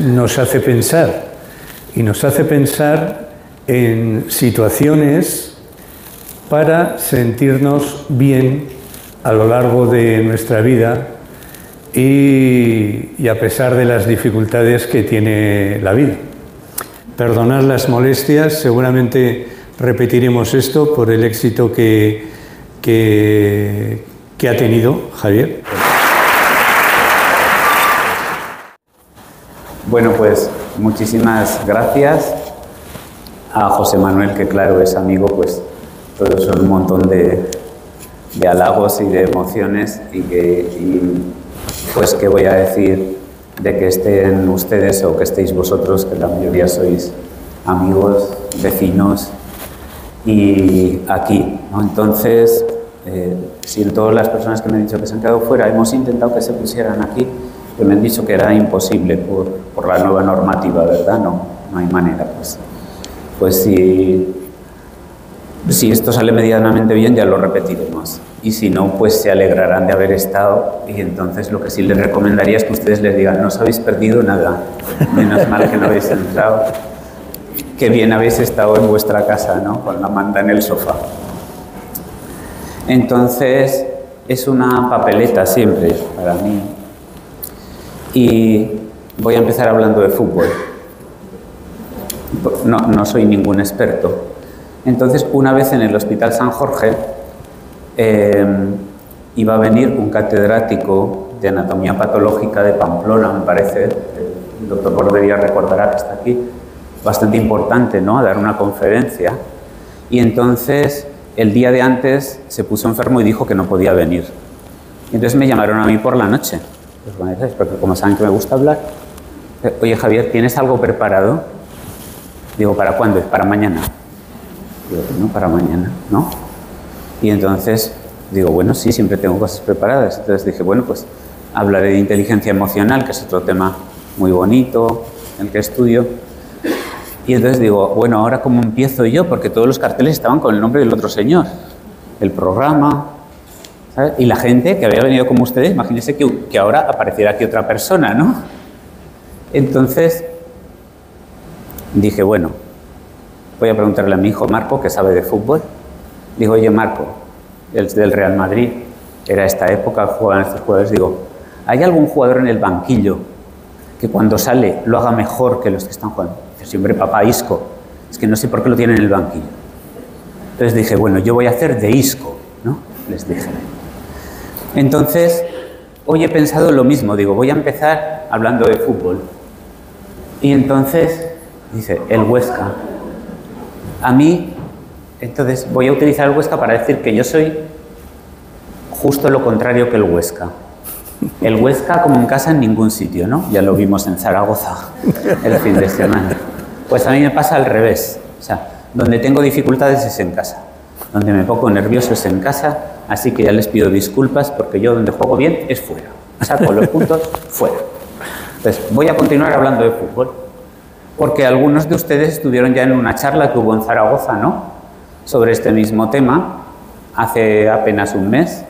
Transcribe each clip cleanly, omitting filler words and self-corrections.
nos hace pensar, y nos hace pensar en situaciones para sentirnos bien a lo largo de nuestra vida y a pesar de las dificultades que tiene la vida. Perdonad las molestias, seguramente repetiremos esto por el éxito que ha tenido Javier. Bueno, pues muchísimas gracias a José Manuel, que claro es amigo, pues todos son un montón de halagos y de emociones y pues qué voy a decir de que estén ustedes o que estéis vosotros, que la mayoría sois amigos, vecinos y aquí, ¿no? Entonces, si en todas las personas que me han dicho que se han quedado fuera hemos intentado que se pusieran aquí, que me han dicho que era imposible por la nueva normativa, ¿verdad? No hay manera, pues si esto sale medianamente bien ya lo repetiremos y si no, pues se alegrarán de haber estado y entonces lo que sí les recomendaría es que ustedes les digan no os habéis perdido nada, menos mal que no habéis entrado, qué bien habéis estado en vuestra casa, ¿no? Con la manta en el sofá. Entonces es una papeleta siempre para mí y voy a empezar hablando de fútbol. No soy ningún experto. Entonces, una vez en el Hospital San Jorge, iba a venir un catedrático de anatomía patológica de Pamplona, me parece, el doctor Bordería recordará que está aquí, bastante importante, ¿no?, a dar una conferencia. Y entonces, el día de antes, se puso enfermo y dijo que no podía venir. Y entonces me llamaron a mí por la noche, porque como saben que me gusta hablar, oye, Javier, ¿tienes algo preparado? Digo, ¿para cuándo? Para mañana. Digo, no, para mañana, ¿no? Y entonces digo, bueno, sí, siempre tengo cosas preparadas. Entonces dije, bueno, pues hablaré de inteligencia emocional, que es otro tema muy bonito, el que estudio. Y entonces digo, bueno, ¿ahora cómo empiezo yo? Porque todos los carteles estaban con el nombre del otro señor, el programa, ¿sabes? Y la gente que había venido como ustedes, imagínense que ahora apareciera aquí otra persona, ¿no? Entonces dije, bueno, voy a preguntarle a mi hijo Marco, que sabe de fútbol. Digo, oye, Marco, el del Real Madrid, era esta época, jugaban estos jugadores. Digo, ¿hay algún jugador en el banquillo que cuando sale lo haga mejor que los que están jugando? Dice, siempre papá, Isco. Es que no sé por qué lo tienen en el banquillo. Entonces dije, bueno, yo voy a hacer de Isco, ¿no? Les dije. Entonces, hoy he pensado lo mismo. Digo, voy a empezar hablando de fútbol. Y entonces, dice, el Huesca. A mí, entonces, voy a utilizar el Huesca para decir que yo soy justo lo contrario que el Huesca. El Huesca como en casa en ningún sitio, ¿no? Ya lo vimos en Zaragoza el fin de semana. Pues a mí me pasa al revés. O sea, donde tengo dificultades es en casa. Donde me pongo nervioso es en casa, así que ya les pido disculpas porque yo donde juego bien es fuera. Saco los puntos fuera. Entonces, voy a continuar hablando de fútbol. Porque algunos de ustedes estuvieron ya en una charla que hubo en Zaragoza, ¿no?, sobre este mismo tema, hace apenas un mes.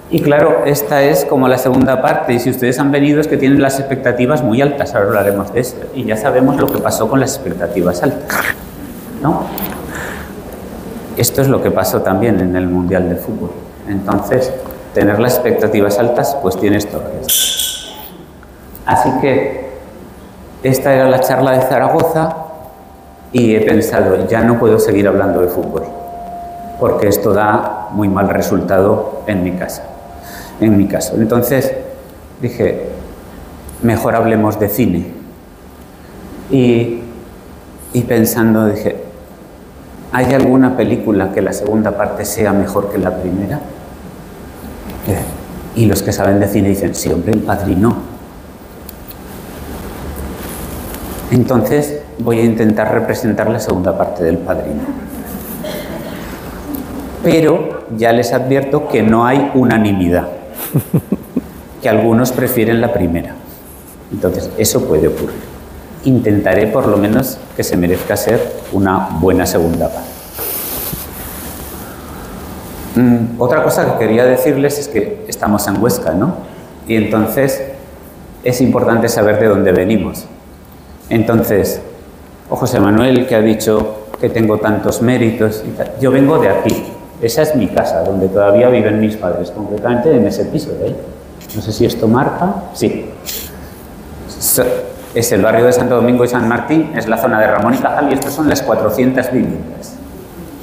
Y claro, esta es como la segunda parte, y si ustedes han venido es que tienen las expectativas muy altas, ahora hablaremos de eso, y ya sabemos lo que pasó con las expectativas altas, ¿no? Esto es lo que pasó también en el Mundial de Fútbol. Entonces, tener las expectativas altas, pues tiene esto. Así que esta era la charla de Zaragoza y he pensado, ya no puedo seguir hablando de fútbol, porque esto da muy mal resultado en mi caso. Entonces dije, mejor hablemos de cine. Y pensando dije, ¿hay alguna película que la segunda parte sea mejor que la primera? Y los que saben de cine dicen, sí, hombre, El Padrino. Entonces voy a intentar representar la segunda parte del Padrino. Pero ya les advierto que no hay unanimidad, que algunos prefieren la primera. Entonces, eso puede ocurrir. Intentaré por lo menos que se merezca ser una buena segunda parte. Otra cosa que quería decirles es que estamos en Huesca, ¿no? Y entonces es importante saber de dónde venimos. Entonces, o José Manuel, que ha dicho que tengo tantos méritos y tal. Yo vengo de aquí. Esa es mi casa, donde todavía viven mis padres, concretamente en ese piso de ahí. No sé si esto marca. Sí. Es el barrio de Santo Domingo y San Martín, es la zona de Ramón y Cajal y estas son las 400 viviendas.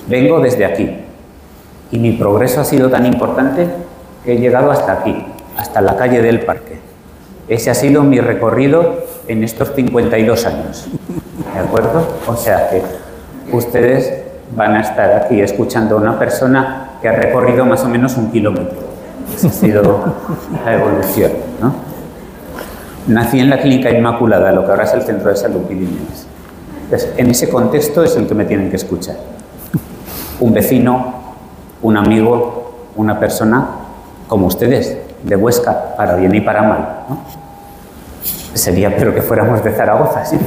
Vengo desde aquí y mi progreso ha sido tan importante que he llegado hasta aquí, hasta la calle del Parque. Ese ha sido mi recorrido en estos 52 años. ¿De acuerdo? O sea que ustedes van a estar aquí escuchando a una persona que ha recorrido más o menos 1 kilómetro. Esa ha sido la evolución, ¿no? Nací en la Clínica Inmaculada, lo que ahora es el Centro de Salud Pirineos. Entonces, en ese contexto es el que me tienen que escuchar. Un vecino, un amigo, una persona como ustedes, de Huesca, para bien y para mal, ¿no? Sería, pero que fuéramos de Zaragoza, ¿sí?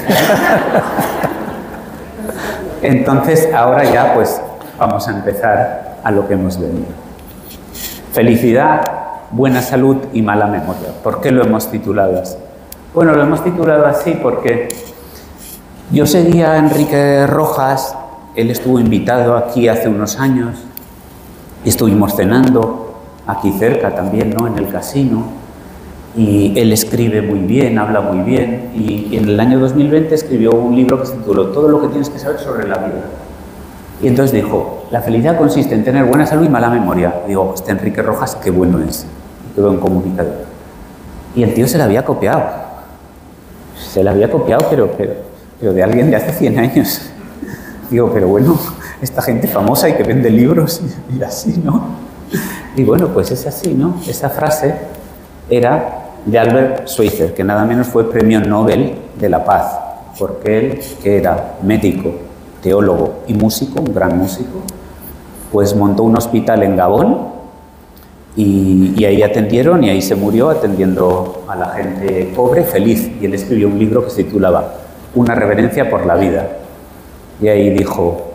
Entonces, ahora ya, pues, vamos a empezar a lo que hemos venido. Felicidad, buena salud y mala memoria. ¿Por qué lo hemos titulado así? Bueno, lo hemos titulado así porque yo seguía a Enrique Rojas, él estuvo invitado aquí hace unos años y estuvimos cenando aquí cerca también, ¿no? En el casino, y él escribe muy bien, habla muy bien, y en el año 2020 escribió un libro que se tituló Todo lo que tienes que saber sobre la vida. Y entonces dijo, la felicidad consiste en tener buena salud y mala memoria. Y digo, este Enrique Rojas, qué bueno es, qué buen comunicador. Y el tío se la había copiado. Se la había copiado, pero de alguien de hace 100 años. Digo, pero bueno, esta gente famosa y que vende libros y así, ¿no? Y bueno, pues es así, ¿no? Esa frase era de Albert Schweitzer, que nada menos fue premio Nobel de la Paz, porque él, que era médico, teólogo y músico, un gran músico, pues montó un hospital en Gabón y ahí atendieron y ahí se murió atendiendo a la gente pobre, feliz. Y él escribió un libro que se titulaba Una reverencia por la vida. Y ahí dijo,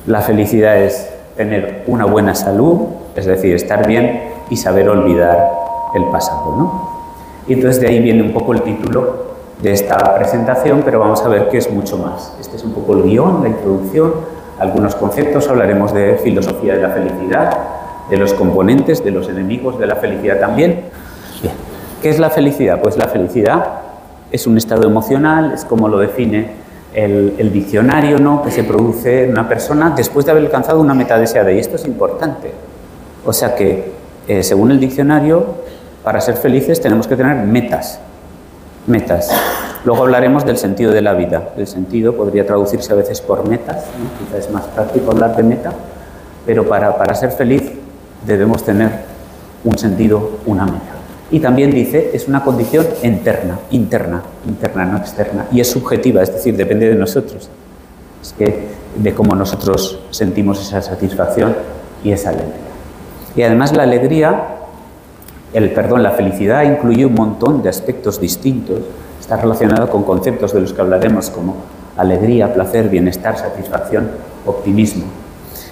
la felicidad es tener una buena salud, es decir, estar bien y saber olvidar el pasado, ¿no? Y entonces de ahí viene un poco el título de esta presentación, pero vamos a ver que es mucho más. Este es un poco el guión, la introducción, algunos conceptos, hablaremos de filosofía de la felicidad, de los componentes, de los enemigos de la felicidad también. Bien. ¿Qué es la felicidad? Pues la felicidad es un estado emocional, es como lo define el diccionario, ¿no? Que se produce en una persona después de haber alcanzado una meta deseada, y esto es importante. O sea que, según el diccionario, para ser felices tenemos que tener metas. Metas. Luego hablaremos del sentido de la vida. El sentido podría traducirse a veces por metas, ¿no? Quizás es más práctico hablar de meta, pero para ser feliz debemos tener un sentido, una meta. Y también dice, es una condición interna, no externa, y es subjetiva, es decir, depende de nosotros. Es que de cómo nosotros sentimos esa satisfacción y esa alegría. Y además la alegría, la felicidad incluye un montón de aspectos distintos. Está relacionado con conceptos de los que hablaremos como alegría, placer, bienestar, satisfacción, optimismo.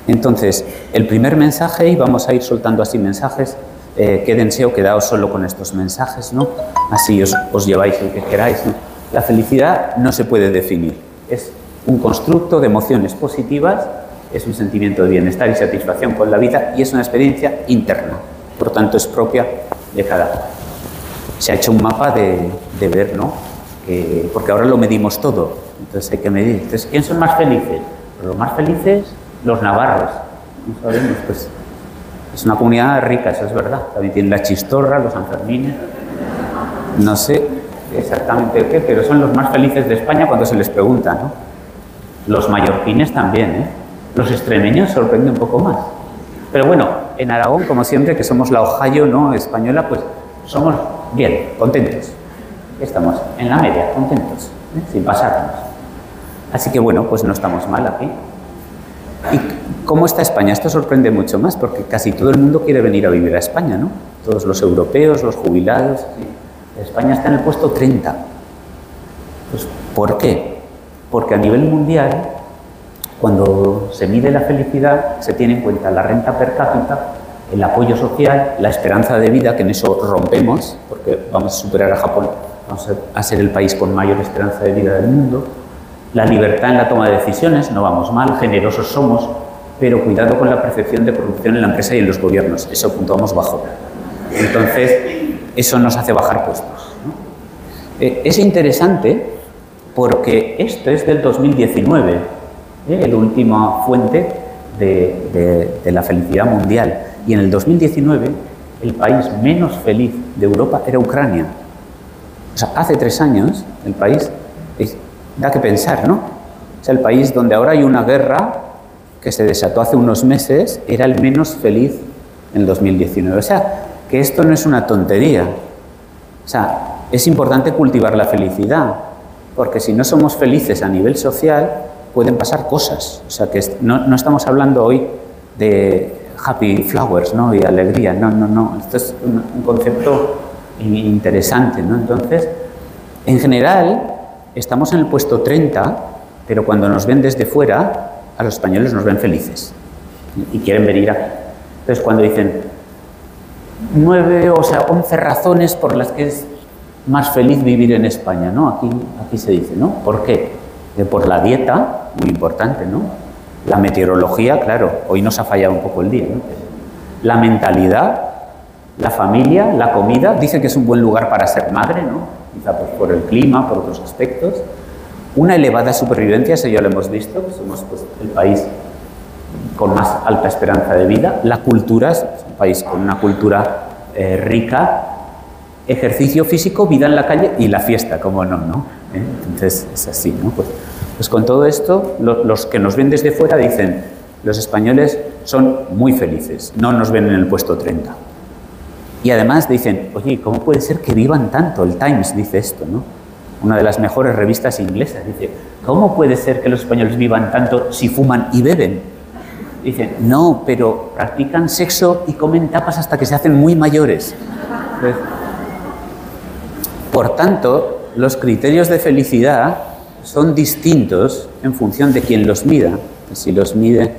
Entonces, el primer mensaje, y vamos a ir soltando así mensajes, quédense o quedaos solo con estos mensajes, ¿no? Así os lleváis el que queráis, ¿no? La felicidad no se puede definir. Es un constructo de emociones positivas, es un sentimiento de bienestar y satisfacción con la vida y es una experiencia interna. Por tanto, es propia de cada uno. Se ha hecho un mapa de ver, ¿no? Porque ahora lo medimos todo, entonces hay que medir. Entonces, ¿quién son más felices? Pues los más felices, los navarros. No sabemos, pues es una comunidad rica, eso es verdad. También tienen la Chistorra, los sanfermines. No sé exactamente qué, pero son los más felices de España cuando se les pregunta, ¿no? Los mallorquines también, ¿eh? Los extremeños sorprende un poco más. Pero bueno, en Aragón, como siempre, que somos la Ohio, ¿no?, española, pues somos bien, contentos. Estamos en la media, contentos, sin pasarnos. Así que bueno, pues no estamos mal aquí. ¿Y cómo está España? Esto sorprende mucho más, porque casi todo el mundo quiere venir a vivir a España, ¿no? Todos los europeos, los jubilados. España está en el puesto 30. Pues, ¿por qué? Porque a nivel mundial, cuando se mide la felicidad, se tiene en cuenta la renta per cápita, el apoyo social, la esperanza de vida, que en eso rompemos, porque vamos a superar a Japón vamos a ser el país con mayor esperanza de vida del mundo. La libertad en la toma de decisiones, no vamos mal, generosos somos, pero cuidado con la percepción de corrupción en la empresa y en los gobiernos, eso puntuamos bajo. Entonces, eso nos hace bajar puestos, ¿no? Es interesante porque esto es del 2019, la última fuente de la felicidad mundial. Y en el 2019, el país menos feliz de Europa era Ucrania. O sea, hace 3 años, el país, da que pensar, ¿no? O sea, el país donde ahora hay una guerra que se desató hace unos meses, era el menos feliz en el 2019. O sea, que esto no es una tontería. O sea, es importante cultivar la felicidad, porque si no somos felices a nivel social, pueden pasar cosas. O sea, que no estamos hablando hoy de happy flowers, ¿no? Y alegría. No. Esto es un concepto interesante, ¿no? Entonces, en general, estamos en el puesto 30, pero cuando nos ven desde fuera, a los españoles nos ven felices y quieren venir aquí. Entonces, cuando dicen 11 razones por las que es más feliz vivir en España, ¿no? Aquí se dice, ¿no? ¿Por qué? Por la dieta, muy importante, ¿no? La meteorología, claro, hoy nos ha fallado un poco el día, ¿no? La mentalidad, la familia, la comida, dicen que es un buen lugar para ser madre, ¿no? Quizá pues, por el clima, por otros aspectos. Una elevada supervivencia, eso ya lo hemos visto, que somos pues, el país con más alta esperanza de vida. La cultura, es un país con una cultura rica. Ejercicio físico, vida en la calle y la fiesta, como no. Entonces es así, ¿no? Pues con todo esto, los que nos ven desde fuera dicen, los españoles son muy felices, no nos ven en el puesto 30. Y además dicen, oye, ¿cómo puede ser que vivan tanto? El Times dice esto, ¿no? Una de las mejores revistas inglesas dice, ¿cómo puede ser que los españoles vivan tanto si fuman y beben? Dicen, no, pero practican sexo y comen tapas hasta que se hacen muy mayores. Entonces, por tanto, los criterios de felicidad son distintos en función de quién los mida. Si los mide,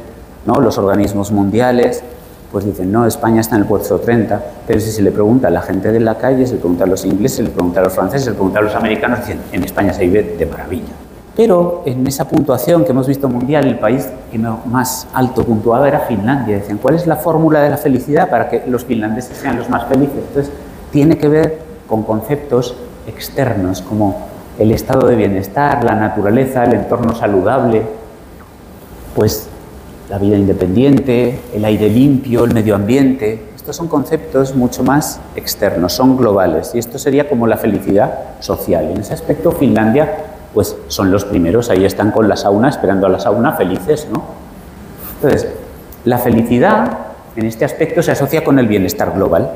¿no?, los organismos mundiales, pues dicen, no, España está en el puesto 30, pero si se le pregunta a la gente de la calle, se le pregunta a los ingleses, se le pregunta a los franceses, se le pregunta a los americanos, dicen, en España se vive de maravilla. Pero en esa puntuación que hemos visto mundial, el país que más alto puntuaba era Finlandia. Decían, ¿cuál es la fórmula de la felicidad para que los finlandeses sean los más felices? Entonces, tiene que ver con conceptos externos como el estado de bienestar, la naturaleza, el entorno saludable, pues la vida independiente, el aire limpio, el medio ambiente. Estos son conceptos mucho más externos, son globales, y esto sería como la felicidad social. En ese aspecto, Finlandia, pues son los primeros, ahí están con la sauna, esperando a la sauna, felices, ¿no? Entonces, la felicidad en este aspecto se asocia con el bienestar global.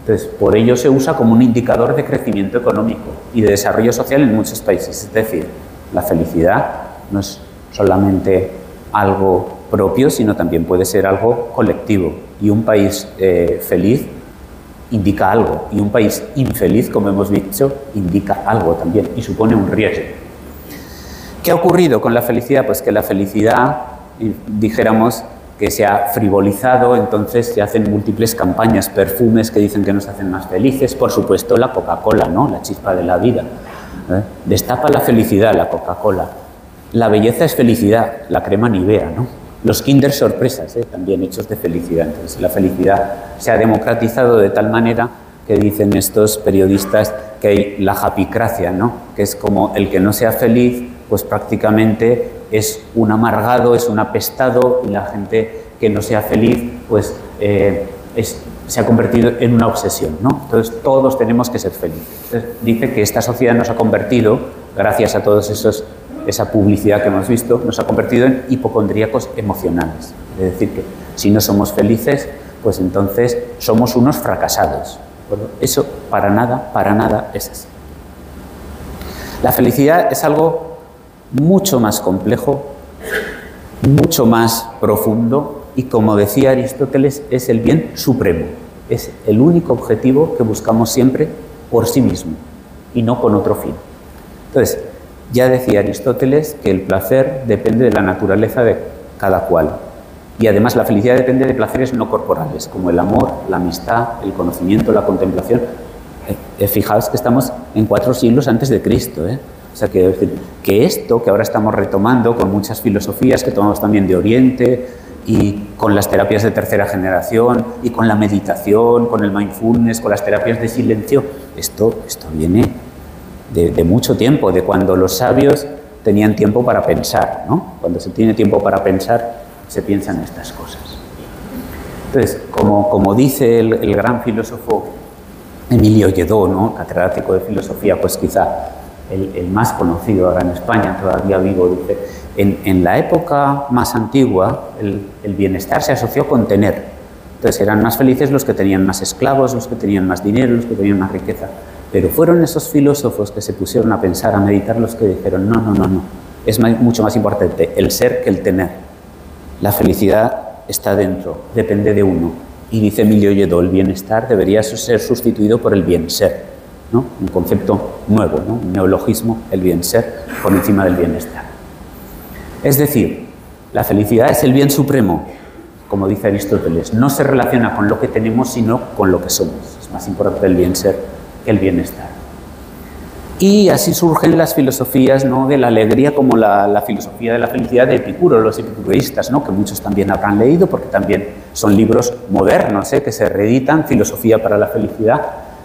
Entonces, por ello se usa como un indicador de crecimiento económico y de desarrollo social en muchos países. Es decir, la felicidad no es solamente algo propio, sino también puede ser algo colectivo. Y un país feliz indica algo, y un país infeliz, como hemos dicho, indica algo también y supone un riesgo. ¿Qué ha ocurrido con la felicidad? Pues que la felicidad, dijéramos, que se ha frivolizado, entonces se hacen múltiples campañas, perfumes que dicen que nos hacen más felices, por supuesto la Coca-Cola, ¿no?, la chispa de la vida. Destapa la felicidad la Coca-Cola. La belleza es felicidad, la crema Nivea, ¿no? Los Kinder sorpresas, también hechos de felicidad. Entonces la felicidad se ha democratizado de tal manera que dicen estos periodistas que hay la japicracia, ¿no?, que es como el que no sea feliz, pues prácticamente es un amargado, es un apestado, y la gente que no sea feliz, pues se ha convertido en una obsesión, ¿no? Entonces todos tenemos que ser felices. Entonces, dice que esta sociedad nos ha convertido, gracias a todos esa publicidad que hemos visto, nos ha convertido en hipocondríacos emocionales. Es decir, que si no somos felices, pues entonces somos unos fracasados. Bueno, eso para nada es así. La felicidad es algo mucho más complejo, mucho más profundo, y como decía Aristóteles, es el bien supremo. Es el único objetivo que buscamos siempre por sí mismo y no con otro fin. Entonces, ya decía Aristóteles que el placer depende de la naturaleza de cada cual. Y además la felicidad depende de placeres no corporales, como el amor, la amistad, el conocimiento, la contemplación. Fijaos que estamos en 4 siglos antes de Cristo, ¿eh? O sea, que esto que ahora estamos retomando con muchas filosofías que tomamos también de Oriente y con las terapias de tercera generación y con la meditación, con el mindfulness, con las terapias de silencio, esto viene de mucho tiempo, de cuando los sabios tenían tiempo para pensar, ¿no? Cuando se tiene tiempo para pensar, se piensan estas cosas. Entonces, como dice el gran filósofo Emilio Lledó, ¿no? Catedrático de filosofía, pues quizá el más conocido ahora en España, todavía vivo, dice, en la época más antigua el bienestar se asoció con tener. Entonces eran más felices los que tenían más esclavos, los que tenían más dinero, los que tenían más riqueza. Pero fueron esos filósofos que se pusieron a pensar, a meditar, los que dijeron, no, es mucho más importante el ser que el tener. La felicidad está dentro, depende de uno. Y dice Emilio Lledó, el bienestar debería ser sustituido por el bien ser, ¿no? Un concepto nuevo, ¿no? Un neologismo, el bien ser por encima del bienestar. Es decir, la felicidad es el bien supremo, como dice Aristóteles, no se relaciona con lo que tenemos, sino con lo que somos. Es más importante el bien ser que el bienestar. Y así surgen las filosofías, ¿no? De la alegría, como la filosofía de la felicidad de Epicuro, los epicureístas, ¿no? Que muchos también habrán leído porque también son libros modernos, que se reeditan, Filosofía para la felicidad.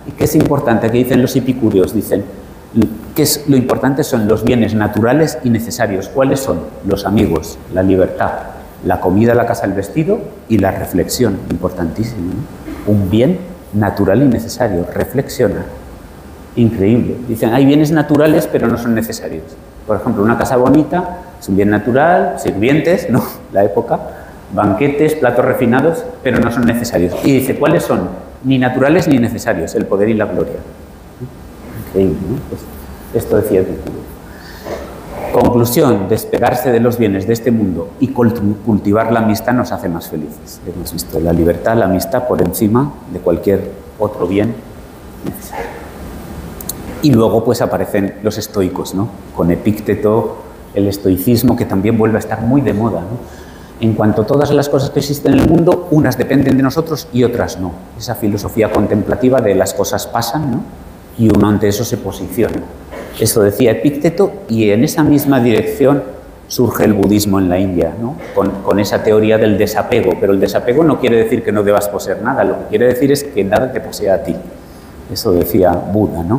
¿Y qué es importante? ¿Qué dicen los epicúreos? Dicen que lo importante son los bienes naturales y necesarios. ¿Cuáles son? Los amigos, la libertad, la comida, la casa, el vestido y la reflexión, importantísimo, ¿no? Un bien natural y necesario, reflexiona. Increíble. Dicen, hay bienes naturales pero no son necesarios. Por ejemplo, una casa bonita es un bien natural, sirvientes, ¿no? La época, banquetes, platos refinados, pero no son necesarios. Y dice, ¿cuáles son? Ni naturales ni necesarios, el poder y la gloria. Increíble, ¿no? Pues esto decía Epicuro. Conclusión, despegarse de los bienes de este mundo y cultivar la amistad nos hace más felices. Hemos visto la libertad, la amistad por encima de cualquier otro bien necesario. Y luego pues aparecen los estoicos, ¿no? Con Epícteto, el estoicismo, que también vuelve a estar muy de moda, ¿no? En cuanto a todas las cosas que existen en el mundo, unas dependen de nosotros y otras no. Esa filosofía contemplativa de las cosas pasan, ¿no? Y uno ante eso se posiciona. Eso decía Epícteto, y en esa misma dirección surge el budismo en la India, ¿no? Con esa teoría del desapego. Pero el desapego no quiere decir que no debas poseer nada, lo que quiere decir es que nada te posea a ti. Eso decía Buda, ¿no?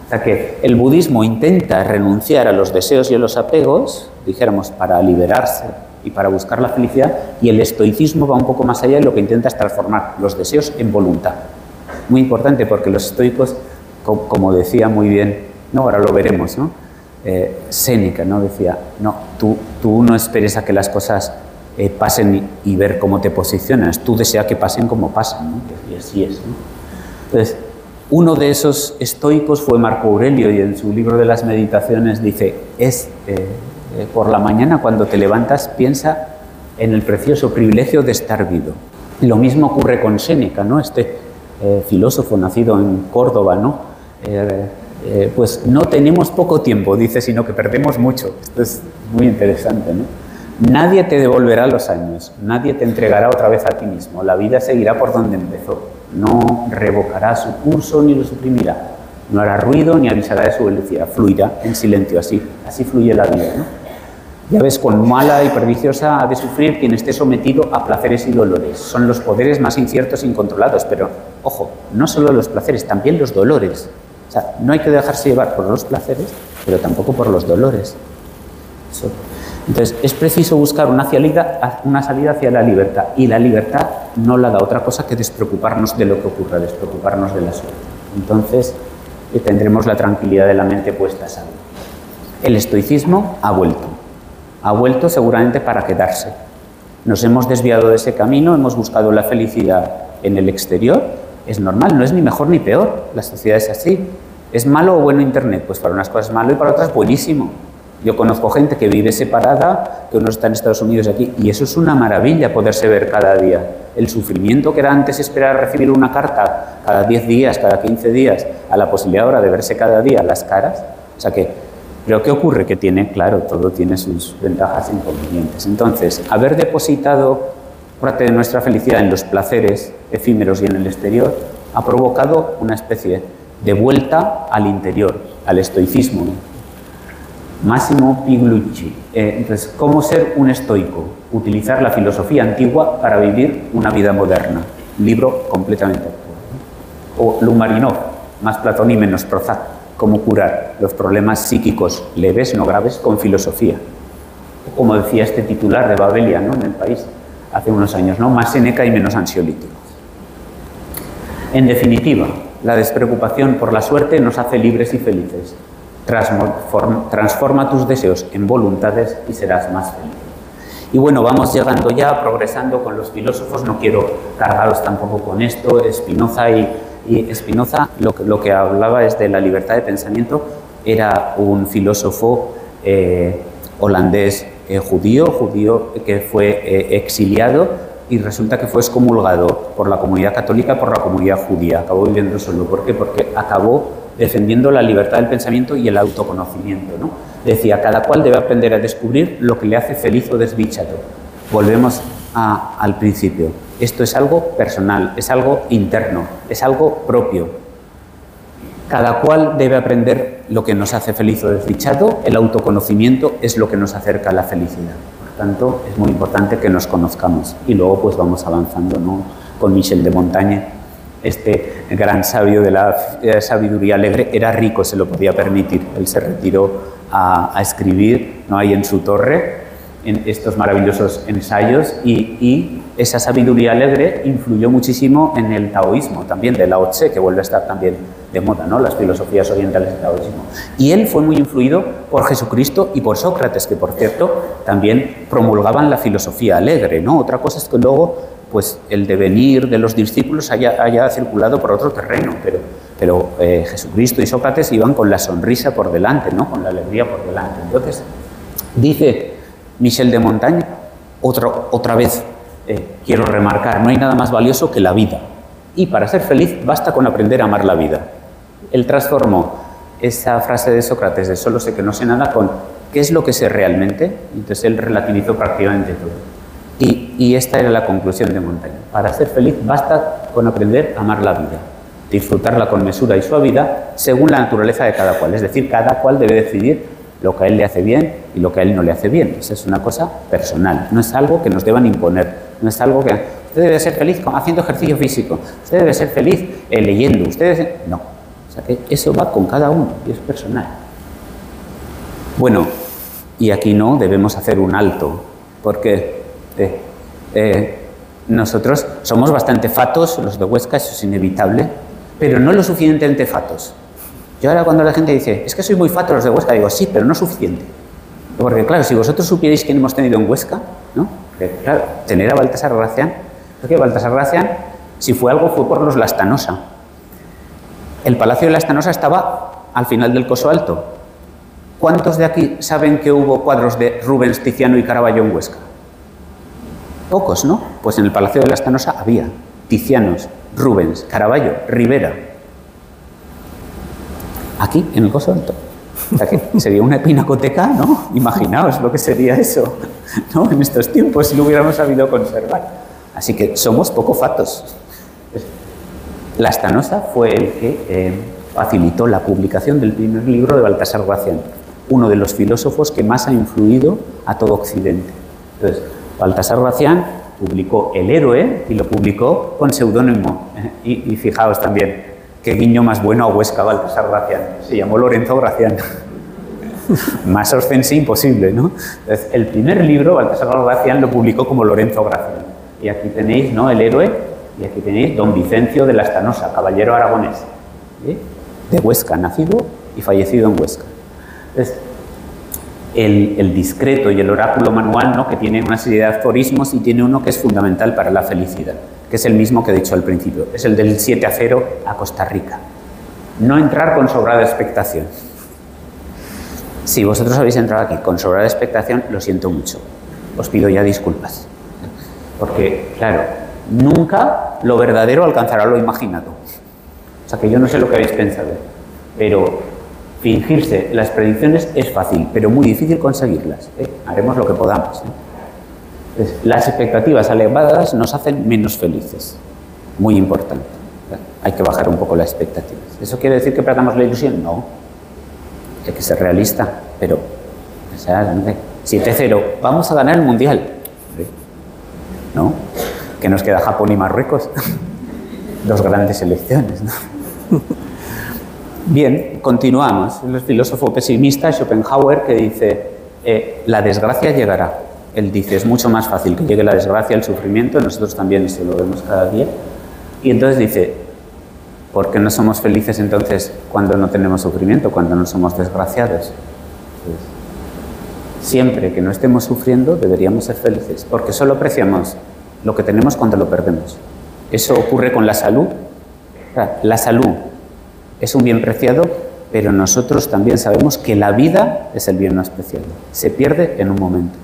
O sea que el budismo intenta renunciar a los deseos y a los apegos, dijéramos, para liberarse y para buscar la felicidad, y el estoicismo va un poco más allá y lo que intenta es transformar los deseos en voluntad. Muy importante porque los estoicos, como decía muy bien, no, ahora lo veremos, ¿no? Séneca, ¿no? Decía, no, tú no esperes a que las cosas pasen y ver cómo te posicionas, tú desea que pasen como pasan, ¿no? Y así es, ¿no? Entonces, uno de esos estoicos fue Marco Aurelio, y en su libro de las meditaciones dice, por la mañana cuando te levantas piensa en el precioso privilegio de estar vivo. Lo mismo ocurre con Séneca, ¿no? Este filósofo nacido en Córdoba, ¿no? Pues no tenemos poco tiempo, dice, sino que perdemos mucho. Esto es muy interesante, ¿no? Nadie te devolverá los años, nadie te entregará otra vez a ti mismo, la vida seguirá por donde empezó, no revocará su curso ni lo suprimirá, no hará ruido ni avisará de su velocidad, fluirá en silencio, así fluye la vida, ¿no? Ya ves, cuán mala y perniciosa ha de sufrir quien esté sometido a placeres y dolores. Son los poderes más inciertos e incontrolados, pero, ojo, no solo los placeres, también los dolores. O sea, no hay que dejarse llevar por los placeres, pero tampoco por los dolores. Eso. Entonces, es preciso buscar una salida hacia la libertad, y la libertad no la da otra cosa que despreocuparnos de lo que ocurra, despreocuparnos de la suerte. Entonces, tendremos la tranquilidad de la mente puesta a salvo. El estoicismo ha vuelto seguramente para quedarse. Nos hemos desviado de ese camino, hemos buscado la felicidad en el exterior. Es normal, no es ni mejor ni peor, la sociedad es así. ¿Es malo o bueno Internet? Pues para unas cosas es malo y para otras buenísimo. Yo conozco gente que vive separada, que uno está en Estados Unidos y aquí, y eso es una maravilla poderse ver cada día. El sufrimiento que era antes esperar a recibir una carta cada 10 días, cada 15 días, a la posibilidad ahora de verse cada día las caras. O sea que, pero ¿qué ocurre? Que tiene, claro, todo tiene sus ventajas e inconvenientes. Entonces, haber depositado parte de nuestra felicidad en los placeres efímeros y en el exterior ha provocado una especie de vuelta al interior, al estoicismo. Máximo Piglucci. Entonces, ¿cómo ser un estoico? Utilizar la filosofía antigua para vivir una vida moderna. Un libro completamente actual. O Lumarinov, más Platón y menos Prozac. Cómo curar los problemas psíquicos leves, no graves, con filosofía. Como decía este titular de Babelia, ¿no?, en El País, hace unos años, ¿no?, más Séneca y menos ansiolítico. En definitiva, la despreocupación por la suerte nos hace libres y felices. Transforma tus deseos en voluntades y serás más feliz. Y bueno, vamos llegando ya, progresando con los filósofos. No quiero cargaros tampoco con esto. Spinoza y Spinoza lo que hablaba es de la libertad de pensamiento. Era un filósofo holandés judío que fue exiliado y resulta que fue excomulgado por la comunidad católica, por la comunidad judía. Acabó viviendo solo. ¿Por qué? Porque acabó defendiendo la libertad del pensamiento y el autoconocimiento, ¿no? Decía, cada cual debe aprender a descubrir lo que le hace feliz o desdichado. Volvemos al principio. Esto es algo personal, es algo interno, es algo propio. Cada cual debe aprender lo que nos hace feliz o desdichado. El autoconocimiento es lo que nos acerca a la felicidad. Por tanto, es muy importante que nos conozcamos. Y luego pues vamos avanzando, ¿no?, con Michel de Montaigne. Este gran sabio de la sabiduría alegre era rico, se lo podía permitir. Él se retiró a escribir, ¿no?, ahí en su torre, en estos maravillosos ensayos, y esa sabiduría alegre influyó muchísimo en el taoísmo también, de Lao Tse, que vuelve a estar también de moda, ¿no?, las filosofías orientales del taoísmo. Y él fue muy influido por Jesucristo y por Sócrates, que por cierto también promulgaban la filosofía alegre, ¿no? Otra cosa es que luego pues el devenir de los discípulos haya circulado por otro terreno, pero Jesucristo y Sócrates iban con la sonrisa por delante, ¿no?, con la alegría por delante. Entonces, dice Michel de Montaigne, otra vez quiero remarcar, no hay nada más valioso que la vida, y para ser feliz basta con aprender a amar la vida. Él transformó esa frase de Sócrates de solo sé que no sé nada con ¿qué es lo que sé realmente? Entonces él relativizó prácticamente todo. Y esta era la conclusión de Montaigne. Para ser feliz basta con aprender a amar la vida, disfrutarla con mesura y suavidad según la naturaleza de cada cual. Es decir, cada cual debe decidir lo que a él le hace bien y lo que a él no le hace bien. Esa es una cosa personal, no es algo que nos deban imponer, no es algo que... Usted debe ser feliz haciendo ejercicio físico, usted debe ser feliz leyendo, usted debe ser... No, o sea que eso va con cada uno y es personal. Bueno, y aquí no debemos hacer un alto, porque... nosotros somos bastante fatos, los de Huesca, eso es inevitable, pero no lo suficientemente fatos. Yo ahora cuando la gente dice, es que soy muy fato los de Huesca, digo, sí, pero no suficiente. Porque claro, si vosotros supierais quién hemos tenido en Huesca, ¿no? Porque, claro, tener a Baltasar Gracián, porque Baltasar Gracián, si fue algo, fue por los Lastanosa. El Palacio de Lastanosa estaba al final del Coso Alto. ¿Cuántos de aquí saben que hubo cuadros de Rubens, Tiziano y Caravaggio en Huesca? Pocos, ¿no? Pues en el Palacio de Lastanosa había Tizianos, Rubens, Caravaggio, Rivera. Aquí, en el Coso Alto. O sea que sería una pinacoteca, ¿no? Imaginaos lo que sería eso, ¿no?, en estos tiempos, si lo hubiéramos sabido conservar. Así que somos poco fatos. Lastanosa fue el que facilitó la publicación del primer libro de Baltasar Gracián, uno de los filósofos que más ha influido a todo Occidente. Entonces, Baltasar Gracián publicó El héroe y lo publicó con seudónimo. Y fijaos también, qué guiño más bueno a Huesca, Baltasar Gracián. Se llamó Lorenzo Gracián. Más ostense imposible, ¿no? Entonces, el primer libro, Baltasar Gracián, lo publicó como Lorenzo Gracián. Y aquí tenéis, ¿no?, El héroe, y aquí tenéis Don Vicencio de Lastanosa, caballero aragonés, ¿sí?, de Huesca, nacido y fallecido en Huesca. Entonces, el discreto y el oráculo manual, ¿no?, que tiene una serie de aforismos y tiene uno que es fundamental para la felicidad, que es el mismo que he dicho al principio, es el del 7-0 a Costa Rica. No entrar con sobrada expectación. Si vosotros habéis entrado aquí con sobrada expectación, lo siento mucho. Os pido ya disculpas. Porque, claro, nunca lo verdadero alcanzará lo imaginado. O sea que yo no sé lo que habéis pensado, pero... fingirse las predicciones es fácil, pero muy difícil conseguirlas. Haremos lo que podamos. Entonces, las expectativas elevadas nos hacen menos felices. Muy importante. Hay que bajar un poco las expectativas. ¿Eso quiere decir que perdamos la ilusión? No. Hay que ser realista, pero, o sea, 7-0, vamos a ganar el Mundial. ¿No? Que nos queda Japón y Marruecos. Dos grandes selecciones, ¿no? Bien, continuamos. El filósofo pesimista Schopenhauer, que dice, la desgracia llegará. Él dice, es mucho más fácil que llegue la desgracia, el sufrimiento, nosotros también eso lo vemos cada día. Y entonces dice, ¿por qué no somos felices entonces cuando no tenemos sufrimiento, cuando no somos desgraciados? Pues, siempre que no estemos sufriendo deberíamos ser felices, porque solo apreciamos lo que tenemos cuando lo perdemos. Eso ocurre con la salud. La salud es un bien preciado, pero nosotros también sabemos que la vida es el bien más preciado. Se pierde en un momento.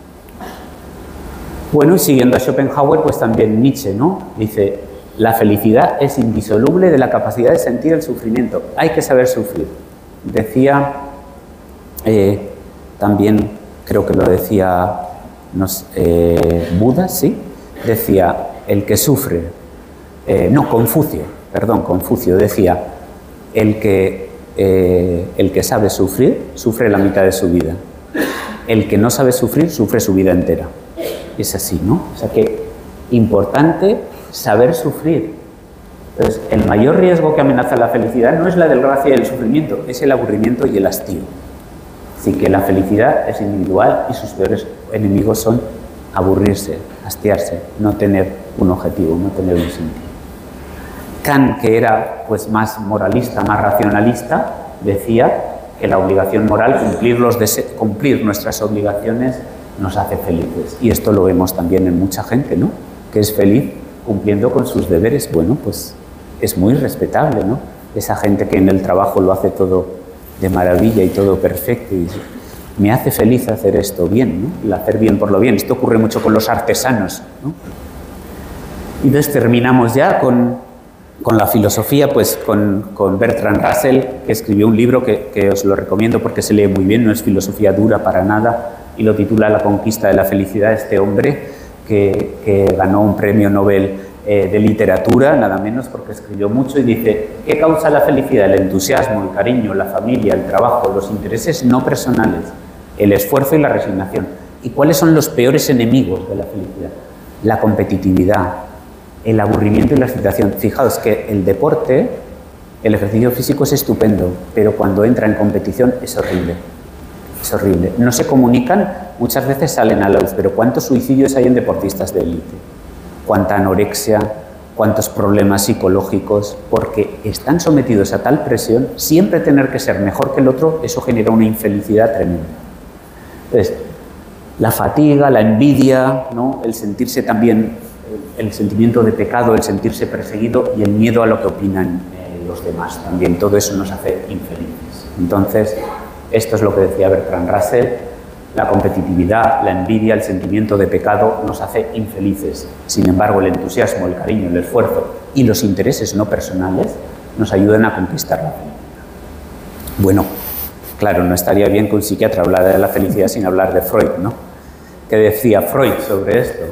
Bueno, y siguiendo a Schopenhauer, pues también Nietzsche, ¿no? Dice, la felicidad es indisoluble de la capacidad de sentir el sufrimiento. Hay que saber sufrir. Decía, también creo que lo decía Buda, ¿sí? Decía, el que sufre, Confucio decía, el que sabe sufrir, sufre la mitad de su vida. El que no sabe sufrir, sufre su vida entera. Es así, ¿no? O sea que, importante saber sufrir. Entonces, el mayor riesgo que amenaza la felicidad no es la desgracia y el sufrimiento, es el aburrimiento y el hastío. Así que la felicidad es individual y sus peores enemigos son aburrirse, hastiarse, no tener un objetivo, no tener un sentido. Kant, que era pues más moralista, más racionalista, decía que la obligación moral, cumplir nuestras obligaciones, nos hace felices. Y esto lo vemos también en mucha gente, ¿no? Que es feliz cumpliendo con sus deberes. Bueno, pues es muy respetable, ¿no? Esa gente que en el trabajo lo hace todo de maravilla y todo perfecto. Y me hace feliz hacer esto bien, ¿no? El hacer bien por lo bien. Esto ocurre mucho con los artesanos, ¿no? Y entonces terminamos ya con la filosofía, pues con Bertrand Russell, que escribió un libro que os lo recomiendo porque se lee muy bien, no es filosofía dura para nada, y lo titula La conquista de la felicidad. Este hombre que ganó un premio Nobel de literatura, nada menos, porque escribió mucho, y dice, ¿qué causa la felicidad? El entusiasmo, el cariño, la familia, el trabajo, los intereses no personales, el esfuerzo y la resignación. ¿Y cuáles son los peores enemigos de la felicidad? La competitividad, el aburrimiento y la excitación. Fijaos que el deporte, el ejercicio físico es estupendo, pero cuando entra en competición es horrible. Es horrible. No se comunican, muchas veces salen a la luz, pero ¿cuántos suicidios hay en deportistas de élite? ¿Cuánta anorexia? ¿Cuántos problemas psicológicos? Porque están sometidos a tal presión, siempre tener que ser mejor que el otro, eso genera una infelicidad tremenda. Entonces, la fatiga, la envidia, ¿no? El sentirse también, el sentimiento de pecado, el sentirse perseguido y el miedo a lo que opinan los demás también, todo eso nos hace infelices. Entonces, esto es lo que decía Bertrand Russell, la competitividad, la envidia, el sentimiento de pecado nos hace infelices. Sin embargo, el entusiasmo, el cariño, el esfuerzo y los intereses no personales nos ayudan a conquistar la felicidad. Bueno, claro, no estaría bien que un psiquiatra hablara de la felicidad sin hablar de Freud, ¿no? ¿Qué decía Freud sobre esto?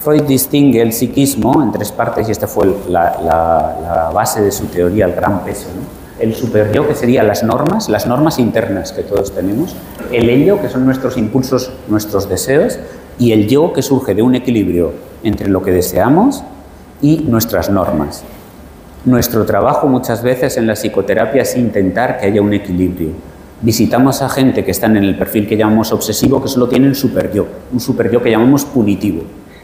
Freud distingue el psiquismo en tres partes y esta fue la base de su teoría, el gran peso, ¿no? El superyo, que serían las normas internas que todos tenemos, el ello, que son nuestros impulsos, nuestros deseos, y el yo, que surge de un equilibrio entre lo que deseamos y nuestras normas. Nuestro trabajo muchas veces en la psicoterapia es intentar que haya un equilibrio. Visitamos a gente que están en el perfil que llamamos obsesivo, que solo tienen superyo, un superyo que llamamos punitivo.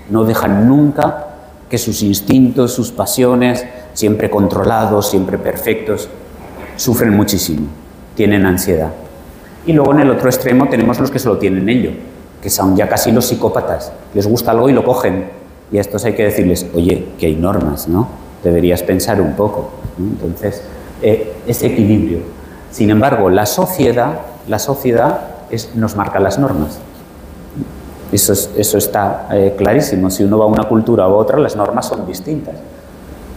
No dejan nunca que sus instintos, sus pasiones, siempre controlados, siempre perfectos, sufren muchísimo, tienen ansiedad. Y luego en el otro extremo tenemos los que solo tienen ello, que son ya casi los psicópatas. Les gusta algo y lo cogen. Y a estos hay que decirles, oye, que hay normas, ¿no? Deberías pensar un poco, ¿no? Entonces, ese equilibrio. Sin embargo, la sociedad nos marca las normas. Eso está clarísimo. Si uno va a una cultura u otra, las normas son distintas.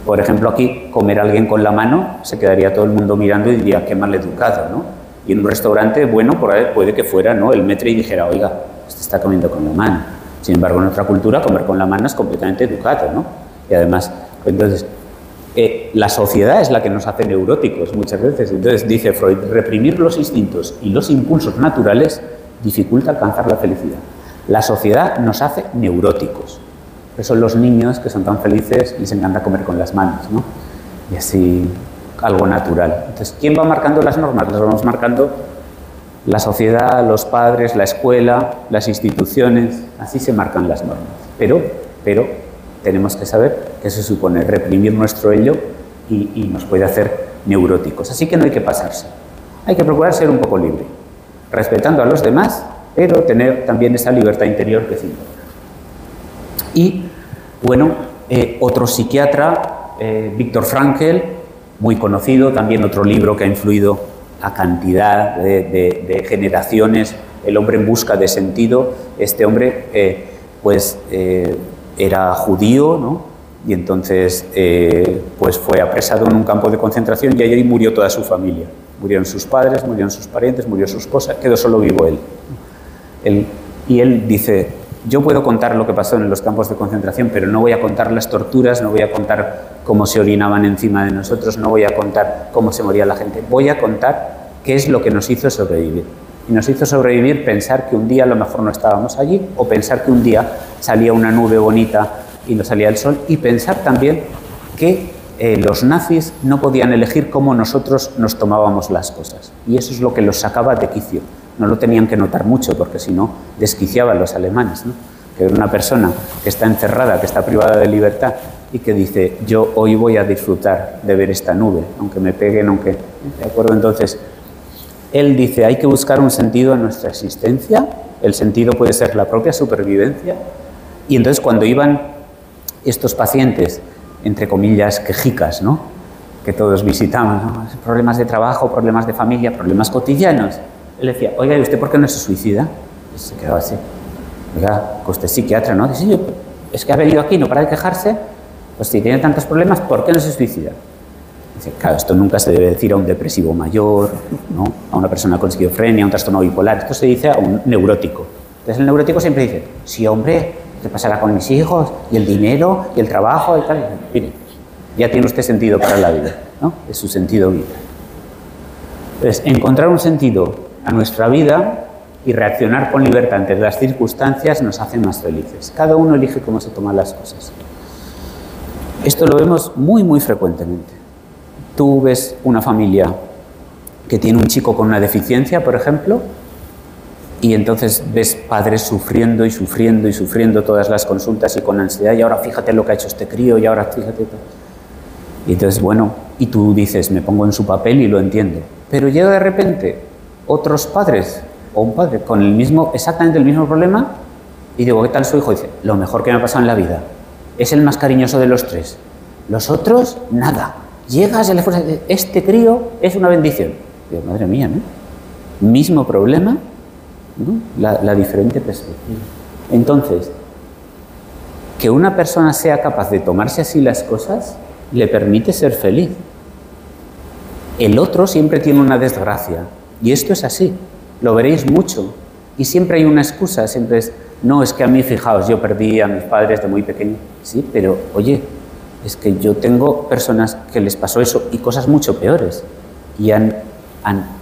Por ejemplo, aquí, comer a alguien con la mano, se quedaría todo el mundo mirando y diría, qué mal educado, ¿no? Y en un restaurante, bueno, por ahí puede que fuera, ¿no?, el maître y dijera, oiga, usted está comiendo con la mano. Sin embargo, en otra cultura, comer con la mano es completamente educado, ¿no? Y además, entonces, la sociedad es la que nos hace neuróticos muchas veces. Entonces dice Freud, reprimir los instintos y los impulsos naturales dificulta alcanzar la felicidad. La sociedad nos hace neuróticos. Por eso los niños que son tan felices les encanta comer con las manos, ¿no? Y así algo natural. Entonces, ¿quién va marcando las normas? Las vamos marcando la sociedad, los padres, la escuela, las instituciones. Así se marcan las normas. Pero tenemos que saber que eso supone reprimir nuestro ello y nos puede hacer neuróticos. Así que no hay que pasarse. Hay que procurar ser un poco libre, respetando a los demás, pero tener también esa libertad interior que es importante. Y, bueno, otro psiquiatra, Viktor Frankl, muy conocido, también otro libro que ha influido a cantidad de generaciones, El hombre en busca de sentido. Este hombre, era judío, ¿no? Y entonces pues fue apresado en un campo de concentración y allí murió toda su familia. Murieron sus padres, murieron sus parientes, murió su esposa, quedó solo vivo él. Y él dice, yo puedo contar lo que pasó en los campos de concentración, pero no voy a contar las torturas, no voy a contar cómo se orinaban encima de nosotros, no voy a contar cómo se moría la gente, voy a contar qué es lo que nos hizo sobrevivir. Y nos hizo sobrevivir pensar que un día a lo mejor no estábamos allí, o pensar que un día salía una nube bonita y no salía el sol, y pensar también que los nazis no podían elegir cómo nosotros nos tomábamos las cosas. Y eso es lo que los sacaba de quicio. No lo tenían que notar mucho, porque si no, desquiciaban los alemanes, ¿no? Que una persona que está encerrada, que está privada de libertad y que dice, yo hoy voy a disfrutar de ver esta nube, aunque me peguen, aunque... ¿De acuerdo? Entonces, él dice, hay que buscar un sentido en nuestra existencia, el sentido puede ser la propia supervivencia, y entonces cuando iban estos pacientes, entre comillas, quejicas, ¿no? Que todos visitamos, ¿no? Problemas de trabajo, problemas de familia, problemas cotidianos, él decía, oiga, ¿y usted por qué no se suicida? Y se quedaba así, oiga, que usted es psiquiatra, ¿no? Dice, es que ha venido aquí, no para de quejarse, pues si tiene tantos problemas, ¿por qué no se suicida? Dice, claro, esto nunca se debe decir a un depresivo mayor, ¿no? A una persona con esquizofrenia, a un trastorno bipolar, esto se dice a un neurótico. Entonces el neurótico siempre dice, sí, hombre, ¿qué pasará con mis hijos? Y el dinero, y el trabajo, y tal. Y mire, ya tiene usted sentido para la vida, ¿no? Es su sentido vital. Entonces, encontrar un sentido a nuestra vida y reaccionar con libertad ante las circunstancias nos hace más felices. Cada uno elige cómo se toman las cosas. Esto lo vemos muy, muy frecuentemente. Tú ves una familia que tiene un chico con una deficiencia, por ejemplo, y entonces ves padres sufriendo y sufriendo y sufriendo todas las consultas y con ansiedad, y ahora fíjate lo que ha hecho este crío, y ahora fíjate... Y entonces, bueno, y tú dices, me pongo en su papel y lo entiendo. Pero llega de repente otros padres, o un padre con exactamente el mismo problema, y digo, ¿qué tal su hijo? Y dice, lo mejor que me ha pasado en la vida, es el más cariñoso de los tres. Los otros, nada. Llegas y le fuerzas, este crío es una bendición. Digo, madre mía, ¿no? Mismo problema, ¿no? La diferente perspectiva. Entonces, que una persona sea capaz de tomarse así las cosas, le permite ser feliz. El otro siempre tiene una desgracia, y esto es así, lo veréis mucho, y siempre hay una excusa, siempre es, no, es que a mí, fijaos, yo perdí a mis padres de muy pequeño, sí, pero oye, es que yo tengo personas que les pasó eso y cosas mucho peores, y han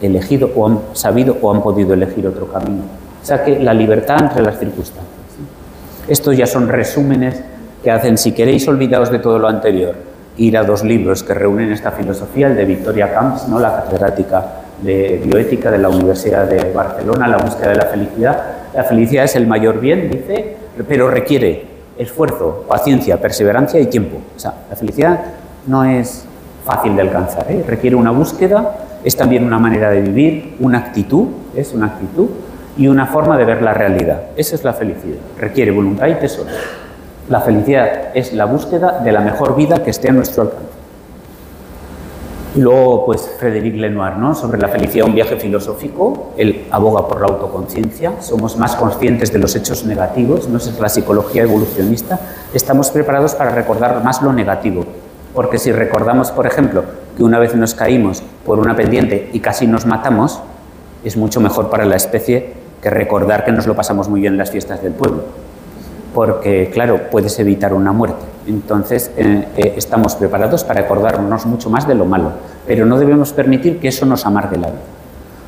elegido, o han sabido, o han podido elegir otro camino. O sea que la libertad entre las circunstancias. ¿Sí? Estos ya son resúmenes que hacen, si queréis olvidaros de todo lo anterior, ir a dos libros que reúnen esta filosofía, el de Victoria Camps, ¿no? La catedrática de bioética de la Universidad de Barcelona, La búsqueda de la felicidad. La felicidad es el mayor bien, dice, pero requiere esfuerzo, paciencia, perseverancia y tiempo. O sea, la felicidad no es fácil de alcanzar, ¿eh? Requiere una búsqueda, es también una manera de vivir, una actitud, es una actitud y una forma de ver la realidad. Esa es la felicidad, requiere voluntad y tesoro. La felicidad es la búsqueda de la mejor vida que esté a nuestro alcance. Y luego, pues, Frédéric Lenoir, ¿no? Sobre la felicidad, un viaje filosófico. Él aboga por la autoconciencia. Somos más conscientes de los hechos negativos, no es la psicología evolucionista. Estamos preparados para recordar más lo negativo. Porque si recordamos, por ejemplo, que una vez nos caímos por una pendiente y casi nos matamos, es mucho mejor para la especie que recordar que nos lo pasamos muy bien en las fiestas del pueblo. Porque, claro, puedes evitar una muerte. Entonces, estamos preparados para acordarnos mucho más de lo malo, pero no debemos permitir que eso nos amargue la vida.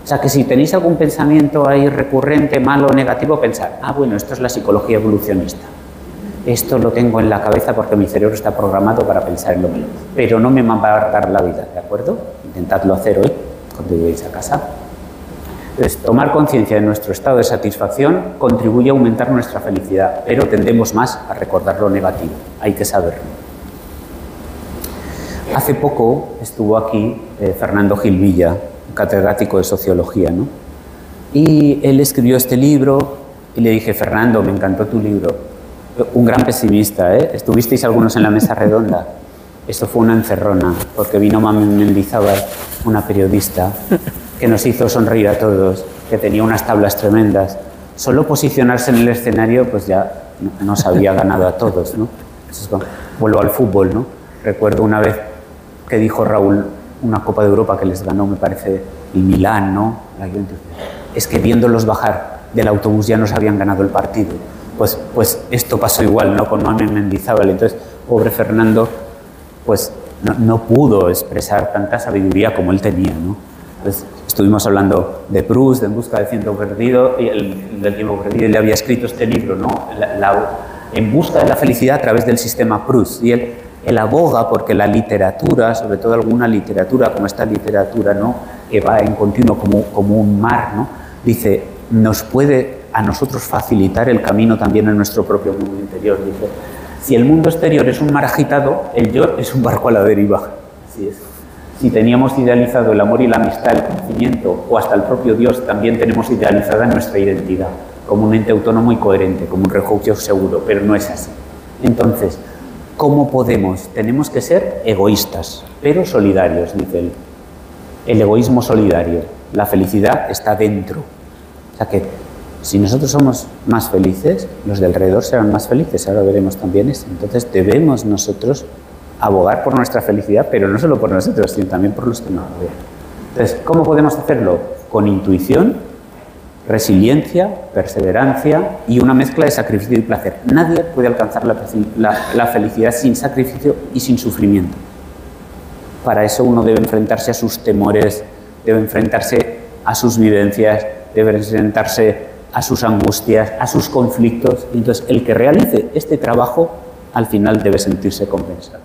O sea, que si tenéis algún pensamiento ahí recurrente, malo, negativo, pensad, bueno, esto es la psicología evolucionista. Esto lo tengo en la cabeza porque mi cerebro está programado para pensar en lo malo, pero no me va a amargar la vida, ¿de acuerdo? Intentadlo hacer hoy, cuando lleguéis a casa. Entonces, tomar conciencia de nuestro estado de satisfacción contribuye a aumentar nuestra felicidad, pero tendemos más a recordar lo negativo, hay que saberlo. Hace poco estuvo aquí Fernando Gil Villa, catedrático de sociología, ¿no? Y él escribió este libro y le dije, Fernando, me encantó tu libro. Un gran pesimista, ¿eh? Estuvisteis algunos en la mesa redonda. Esto fue una encerrona, porque vino Mami Mendizábal, una periodista, que nos hizo sonreír a todos, que tenía unas tablas tremendas. Solo posicionarse en el escenario, pues ya nos había ganado a todos, ¿no? Vuelvo al fútbol, ¿no? Recuerdo una vez que dijo Raúl, una Copa de Europa que les ganó, me parece, el Milán, ¿no? Es que viéndolos bajar del autobús ya nos habían ganado el partido. Pues esto pasó igual, ¿no? Con Mami Mendizábal. Entonces, pobre Fernando, pues no pudo expresar tanta sabiduría como él tenía, ¿no? Entonces, estuvimos hablando de Proust, de En busca del tiempo perdido, y del tiempo perdido, y le había escrito este libro, ¿no? En busca de la felicidad a través del sistema Proust. Y él aboga porque la literatura, sobre todo alguna literatura como esta literatura, ¿no? Que va en continuo como un mar, ¿no? Dice, nos puede a nosotros facilitar el camino también en nuestro propio mundo interior. Dice, si el mundo exterior es un mar agitado, el yo es un barco a la deriva. Así es. Si teníamos idealizado el amor y la amistad, el conocimiento o hasta el propio Dios, también tenemos idealizada nuestra identidad como un ente autónomo y coherente, como un refugio seguro, pero no es así. Entonces, ¿cómo podemos? Tenemos que ser egoístas, pero solidarios, dice él. El egoísmo solidario, la felicidad está dentro. O sea que si nosotros somos más felices, los de alrededor serán más felices, ahora veremos también eso. Entonces debemos nosotros abogar por nuestra felicidad, pero no solo por nosotros, sino también por los que nos rodean. Entonces, ¿cómo podemos hacerlo? Con intuición, resiliencia, perseverancia y una mezcla de sacrificio y placer. Nadie puede alcanzar la felicidad sin sacrificio y sin sufrimiento. Para eso uno debe enfrentarse a sus temores, debe enfrentarse a sus vivencias, debe enfrentarse a sus angustias, a sus conflictos. Entonces, el que realice este trabajo, al final debe sentirse compensado.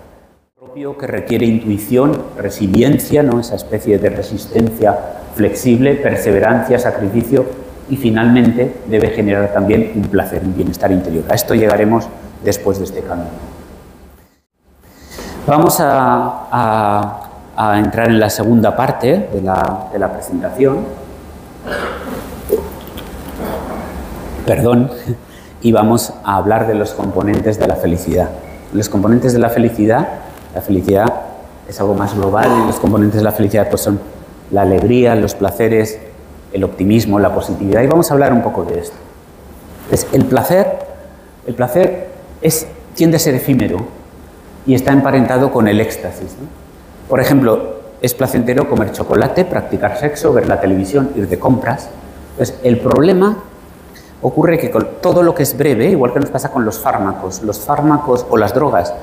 Propio que requiere intuición, resiliencia, ¿no? Esa especie de resistencia flexible, perseverancia, sacrificio y finalmente debe generar también un placer, un bienestar interior. A esto llegaremos después de este camino. Vamos a entrar en la segunda parte de la presentación. Y vamos a hablar de los componentes de la felicidad. Los componentes de la felicidad es algo más global y los componentes de la felicidad pues son la alegría, los placeres, el optimismo, la positividad y vamos a hablar un poco de esto. Entonces, el placer tiende a ser efímero y está emparentado con el éxtasis, ¿no? Por ejemplo, es placentero comer chocolate, practicar sexo, ver la televisión, ir de compras. Entonces, el problema ocurre que con todo lo que es breve, igual que nos pasa con los fármacos o las drogas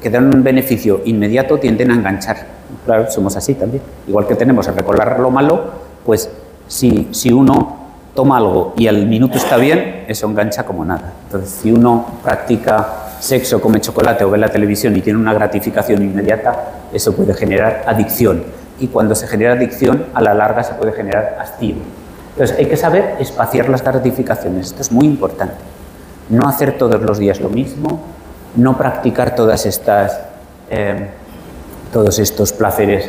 que dan un beneficio inmediato tienden a enganchar. Claro, somos así también. Igual que tenemos a recordar lo malo, pues si uno toma algo y al minuto está bien, eso engancha como nada. Entonces, si uno practica sexo, come chocolate o ve la televisión y tiene una gratificación inmediata, eso puede generar adicción. Y cuando se genera adicción, a la larga se puede generar hastío. Entonces, hay que saber espaciar las gratificaciones. Esto es muy importante. No hacer todos los días lo mismo, no practicar todos estos placeres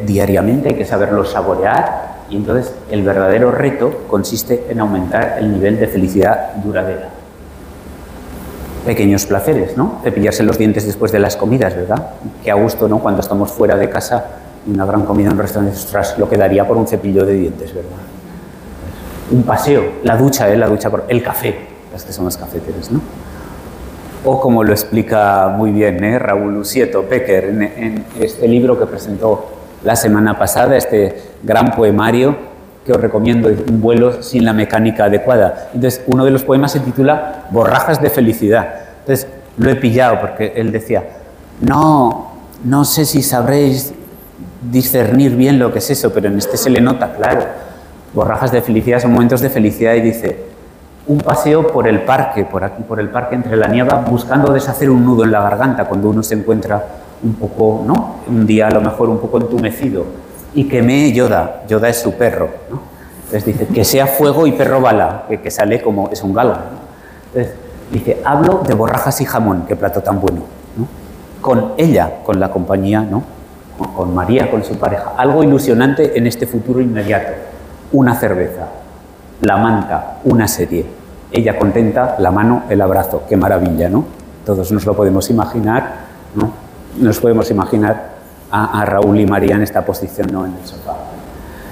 diariamente, hay que saberlos saborear. Y entonces, el verdadero reto consiste en aumentar el nivel de felicidad duradera. Pequeños placeres, ¿no? Cepillarse los dientes después de las comidas, ¿verdad? Qué a gusto, ¿no? Cuando estamos fuera de casa y una gran comida en un restaurante, ostras, lo que daría por un cepillo de dientes, ¿verdad? Un paseo, la ducha, el café, las que somos cafeteros, ¿no? O como lo explica muy bien Raúl Usieto Pecker en este libro que presentó la semana pasada, este gran poemario que os recomiendo, Un vuelo sin la mecánica adecuada. Entonces, uno de los poemas se titula Borrajas de felicidad. Entonces, lo he pillado, porque él decía, no sé si sabréis discernir bien lo que es eso, pero en este se le nota, claro. Borrajas de felicidad son momentos de felicidad y dice, un paseo por el parque, por aquí, por el parque entre la niebla, buscando deshacer un nudo en la garganta cuando uno se encuentra un poco, ¿no? Un día a lo mejor un poco entumecido. Y quemé Yoda es su perro, ¿no? Entonces dice, que sea fuego y perro bala, que sale como, es un galgo, ¿no? Entonces dice, hablo de borrajas y jamón, qué plato tan bueno, ¿no? Con ella, con la compañía, ¿no? Con María, con su pareja, algo ilusionante en este futuro inmediato, una cerveza, la manta, una serie, ella contenta, la mano, el abrazo, qué maravilla, ¿no? Todos nos lo podemos imaginar, ¿no? Nos podemos imaginar a Raúl y María en esta posición, ¿no? En el sofá.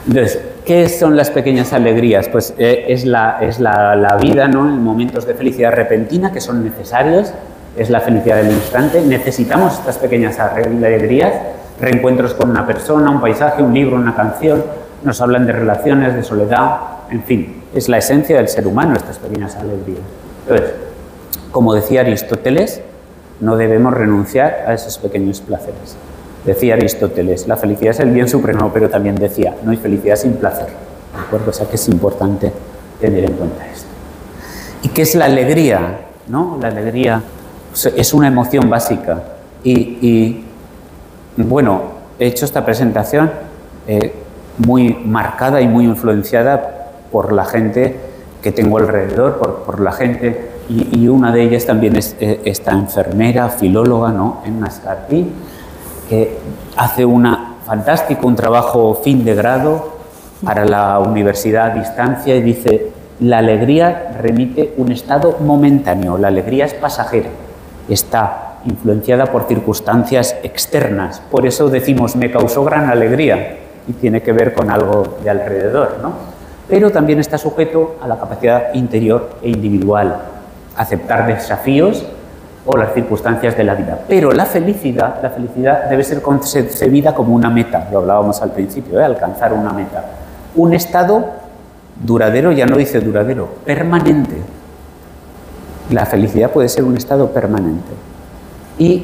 Entonces, ¿qué son las pequeñas alegrías? Pues es la vida, ¿no? En momentos de felicidad repentina que son necesarios, es la felicidad del instante. Necesitamos estas pequeñas alegrías, reencuentros con una persona, un paisaje, un libro, una canción, nos hablan de relaciones, de soledad, en fin, es la esencia del ser humano estas pequeñas alegrías. Entonces, como decía Aristóteles, no debemos renunciar a esos pequeños placeres. Decía Aristóteles, la felicidad es el bien supremo, pero también decía, no hay felicidad sin placer. ¿De acuerdo? O sea que es importante tener en cuenta esto. ¿Y qué es la alegría? ¿No? La alegría es una emoción básica. Y bueno, he hecho esta presentación muy marcada y muy influenciada por la gente que tengo alrededor, por la gente, y una de ellas también es esta enfermera, filóloga, ¿no? Emma Scarpí, que hace un trabajo fin de grado para la universidad a distancia y dice, la alegría remite un estado momentáneo, la alegría es pasajera, está influenciada por circunstancias externas, por eso decimos, me causó gran alegría, y tiene que ver con algo de alrededor, ¿no? Pero también está sujeto a la capacidad interior e individual, aceptar desafíos o las circunstancias de la vida. Pero la felicidad debe ser concebida como una meta, lo hablábamos al principio, alcanzar una meta. Un estado duradero, ya no dice duradero, permanente. La felicidad puede ser un estado permanente y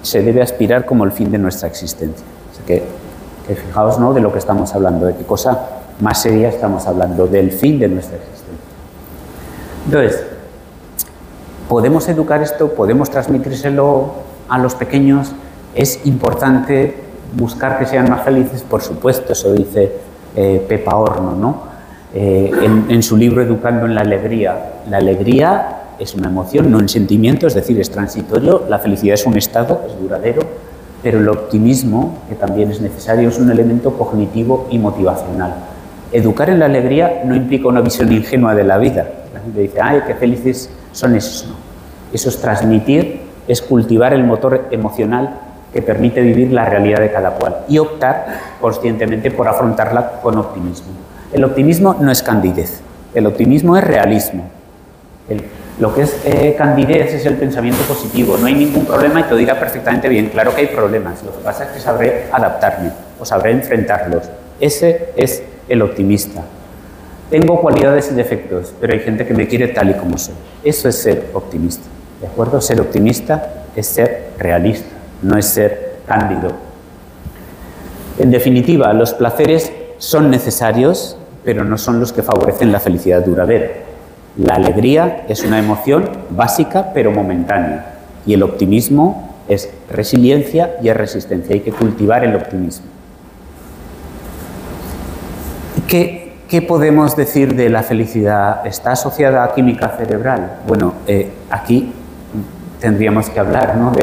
se debe aspirar como el fin de nuestra existencia. Así que fijaos, ¿no?, de lo que estamos hablando, de qué cosa más seria estamos hablando, del fin de nuestra existencia. Entonces, ¿podemos educar esto? ¿Podemos transmitírselo a los pequeños? ¿Es importante buscar que sean más felices? Por supuesto, eso dice Pepa Horno, ¿no? En su libro Educando en la alegría. La alegría es una emoción, no un sentimiento, es decir, es transitorio. La felicidad es un estado, es duradero, pero el optimismo, que también es necesario, es un elemento cognitivo y motivacional. Educar en la alegría no implica una visión ingenua de la vida. La gente dice, ¡ay, qué felices son esos! No. Eso es transmitir, es cultivar el motor emocional que permite vivir la realidad de cada cual y optar conscientemente por afrontarla con optimismo. El optimismo no es candidez, el optimismo es realismo. Lo que es candidez es el pensamiento positivo, no hay ningún problema y todo irá perfectamente bien. Claro que hay problemas, lo que pasa es que sabré adaptarme o sabré enfrentarlos. Ese es el optimista. Tengo cualidades y defectos, pero hay gente que me quiere tal y como soy. Eso es ser optimista, ¿de acuerdo? Ser optimista es ser realista, no es ser cándido. En definitiva, los placeres son necesarios, pero no son los que favorecen la felicidad duradera. La alegría es una emoción básica, pero momentánea. Y el optimismo es resiliencia y es resistencia. Hay que cultivar el optimismo. ¿Qué podemos decir de la felicidad? ¿Está asociada a química cerebral? Bueno, aquí tendríamos que hablar, ¿no?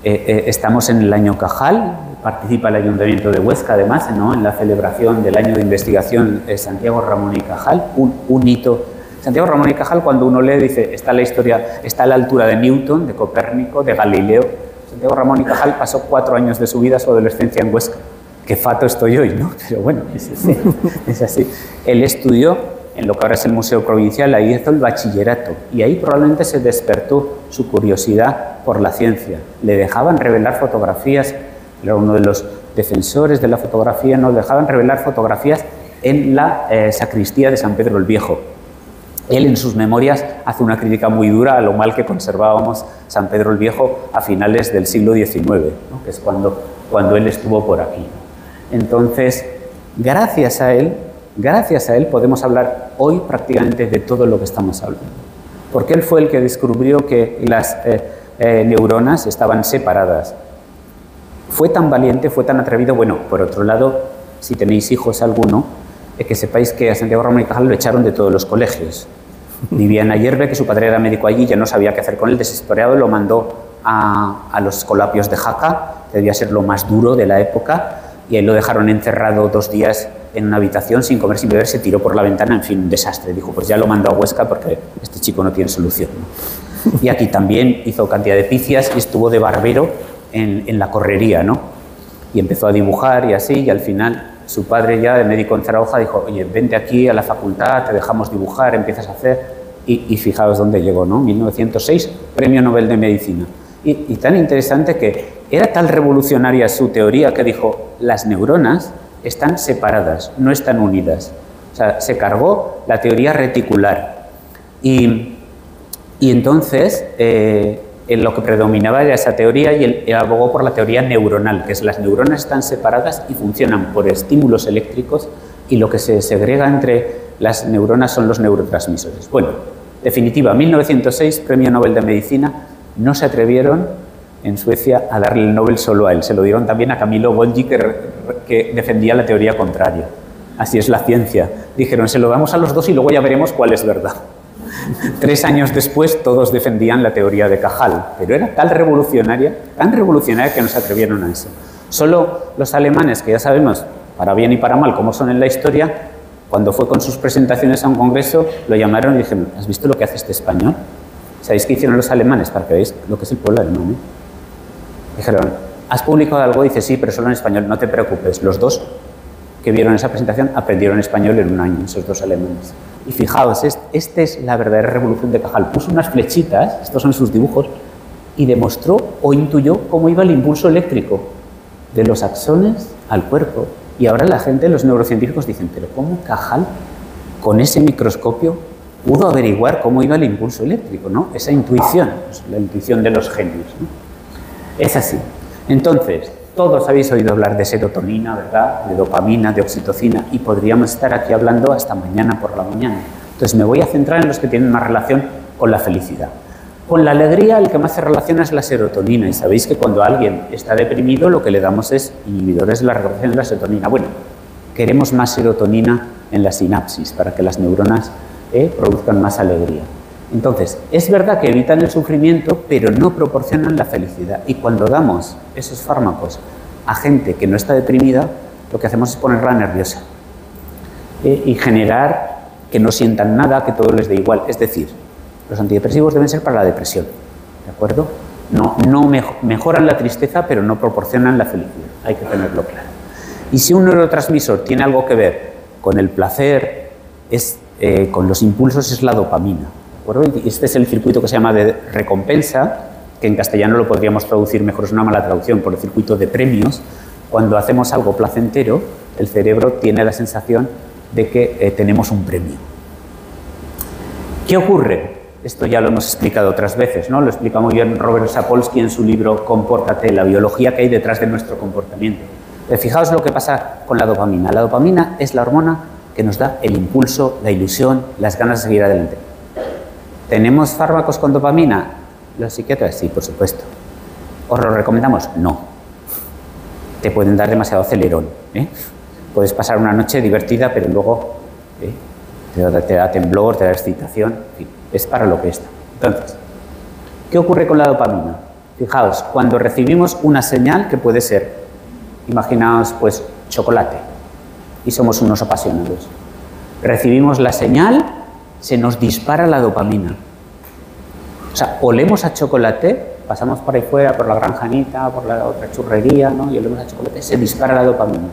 Estamos en el año Cajal, participa el Ayuntamiento de Huesca, además, ¿no?, en la celebración del año de investigación Santiago Ramón y Cajal, un hito. Santiago Ramón y Cajal, cuando uno lee, dice, está la historia, está a la altura de Newton, de Copérnico, de Galileo. Santiago Ramón y Cajal pasó 4 años de su vida, su adolescencia, en Huesca. Qué fato estoy hoy, ¿no? Pero bueno, es así, es así. Él estudió en lo que ahora es el Museo Provincial, ahí hizo el bachillerato y ahí probablemente se despertó su curiosidad por la ciencia. Le dejaban revelar fotografías, era uno de los defensores de la fotografía, nos dejaban revelar fotografías en la sacristía de San Pedro el Viejo. Él en sus memorias hace una crítica muy dura a lo mal que conservábamos San Pedro el Viejo a finales del siglo XIX, ¿no? Que es cuando él estuvo por aquí. Entonces, gracias a él podemos hablar hoy prácticamente de todo lo que estamos hablando. Porque él fue el que descubrió que las neuronas estaban separadas. Fue tan valiente, fue tan atrevido. Bueno, por otro lado, si tenéis hijos alguno, que sepáis que a Santiago Ramón y Cajal lo echaron de todos los colegios. Vivía en Ayerbe, que su padre era médico allí, ya no sabía qué hacer con él, desesperado, lo mandó a los Escolapios de Jaca, que debía ser lo más duro de la época, y ahí lo dejaron encerrado 2 días en una habitación sin comer, sin beber, se tiró por la ventana, en fin, un desastre. Dijo, pues ya lo mando a Huesca porque este chico no tiene solución, ¿no? Y aquí también hizo cantidad de picias y estuvo de barbero en la correría, ¿no? Y empezó a dibujar y así, y al final su padre ya, de médico en Zaragoza, dijo, oye, vente aquí a la facultad, te dejamos dibujar, empiezas a hacer, y fijaos dónde llegó, ¿no? 1906, Premio Nobel de Medicina. Y tan interesante que era tal revolucionaria su teoría que dijo, las neuronas están separadas, no están unidas. O sea, se cargó la teoría reticular. Y entonces, lo que predominaba era esa teoría y él abogó por la teoría neuronal, que es las neuronas están separadas y funcionan por estímulos eléctricos y lo que se segrega entre las neuronas son los neurotransmisores. Bueno, definitiva, 1906, Premio Nobel de Medicina, no se atrevieron en Suecia a darle el Nobel solo a él, se lo dieron también a Camilo Golgi, que defendía la teoría contraria. Así es la ciencia. Dijeron, se lo damos a los dos y luego ya veremos cuál es verdad. 3 años después todos defendían la teoría de Cajal, pero era tan revolucionaria que no se atrevieron a eso. Solo los alemanes, que ya sabemos, para bien y para mal, cómo son en la historia, cuando fue con sus presentaciones a un congreso, lo llamaron y dijeron, ¿has visto lo que hace este español? ¿Sabéis qué hicieron los alemanes? Para que veáis lo que es el pueblo alemán, ¿eh? Dijeron, ¿has publicado algo? Dice, sí, pero solo en español, no te preocupes. Los dos que vieron esa presentación aprendieron español en 1 año, esos 2 alemanes. Y fijaos, esta es la verdadera revolución de Cajal. Puso unas flechitas, estos son sus dibujos, y demostró o intuyó cómo iba el impulso eléctrico de los axones al cuerpo. Y ahora la gente, los neurocientíficos dicen, pero ¿cómo Cajal, con ese microscopio, pudo averiguar cómo iba el impulso eléctrico, ¿no? Esa intuición, la intuición de los genios, ¿no? Es así. Entonces, todos habéis oído hablar de serotonina, ¿verdad? De dopamina, de oxitocina, y podríamos estar aquí hablando hasta mañana por la mañana. Entonces, me voy a centrar en los que tienen una relación con la felicidad. Con la alegría, el que más se relaciona es la serotonina, y sabéis que cuando alguien está deprimido, lo que le damos es inhibidores de la regulación de la serotonina. Bueno, queremos más serotonina en la sinapsis para que las neuronas produzcan más alegría. Entonces, es verdad que evitan el sufrimiento, pero no proporcionan la felicidad. Y cuando damos esos fármacos a gente que no está deprimida, lo que hacemos es ponerla nerviosa y generar que no sientan nada, que todo les dé igual. Es decir, los antidepresivos deben ser para la depresión, ¿de acuerdo? No mejoran la tristeza, pero no proporcionan la felicidad. Hay que tenerlo claro. Y si un neurotransmisor tiene algo que ver con el placer, con los impulsos, es la dopamina. Este es el circuito que se llama de recompensa, que en castellano lo podríamos traducir mejor, es una mala traducción, por el circuito de premios. Cuando hacemos algo placentero, el cerebro tiene la sensación de que tenemos un premio. ¿Qué ocurre? Esto ya lo hemos explicado otras veces, ¿no? Lo explica muy bien Robert Sapolsky en su libro Compórtate, la biología que hay detrás de nuestro comportamiento. Fijaos lo que pasa con la dopamina. La dopamina es la hormona que nos da el impulso, la ilusión, las ganas de seguir adelante. ¿Tenemos fármacos con dopamina? ¿Los psiquiatras? Sí, por supuesto. ¿Os lo recomendamos? No. Te pueden dar demasiado acelerón, ¿eh? Puedes pasar una noche divertida, pero luego te da temblor, te da excitación, en fin, es para lo que está. Entonces, ¿qué ocurre con la dopamina? Fijaos, cuando recibimos una señal que puede ser, imaginaos, pues, chocolate, y somos unos apasionados. Recibimos la señal, se nos dispara la dopamina. O sea, olemos a chocolate, pasamos por ahí fuera, por la granjanita, por la otra churrería, ¿no? Y olemos a chocolate, se dispara la dopamina.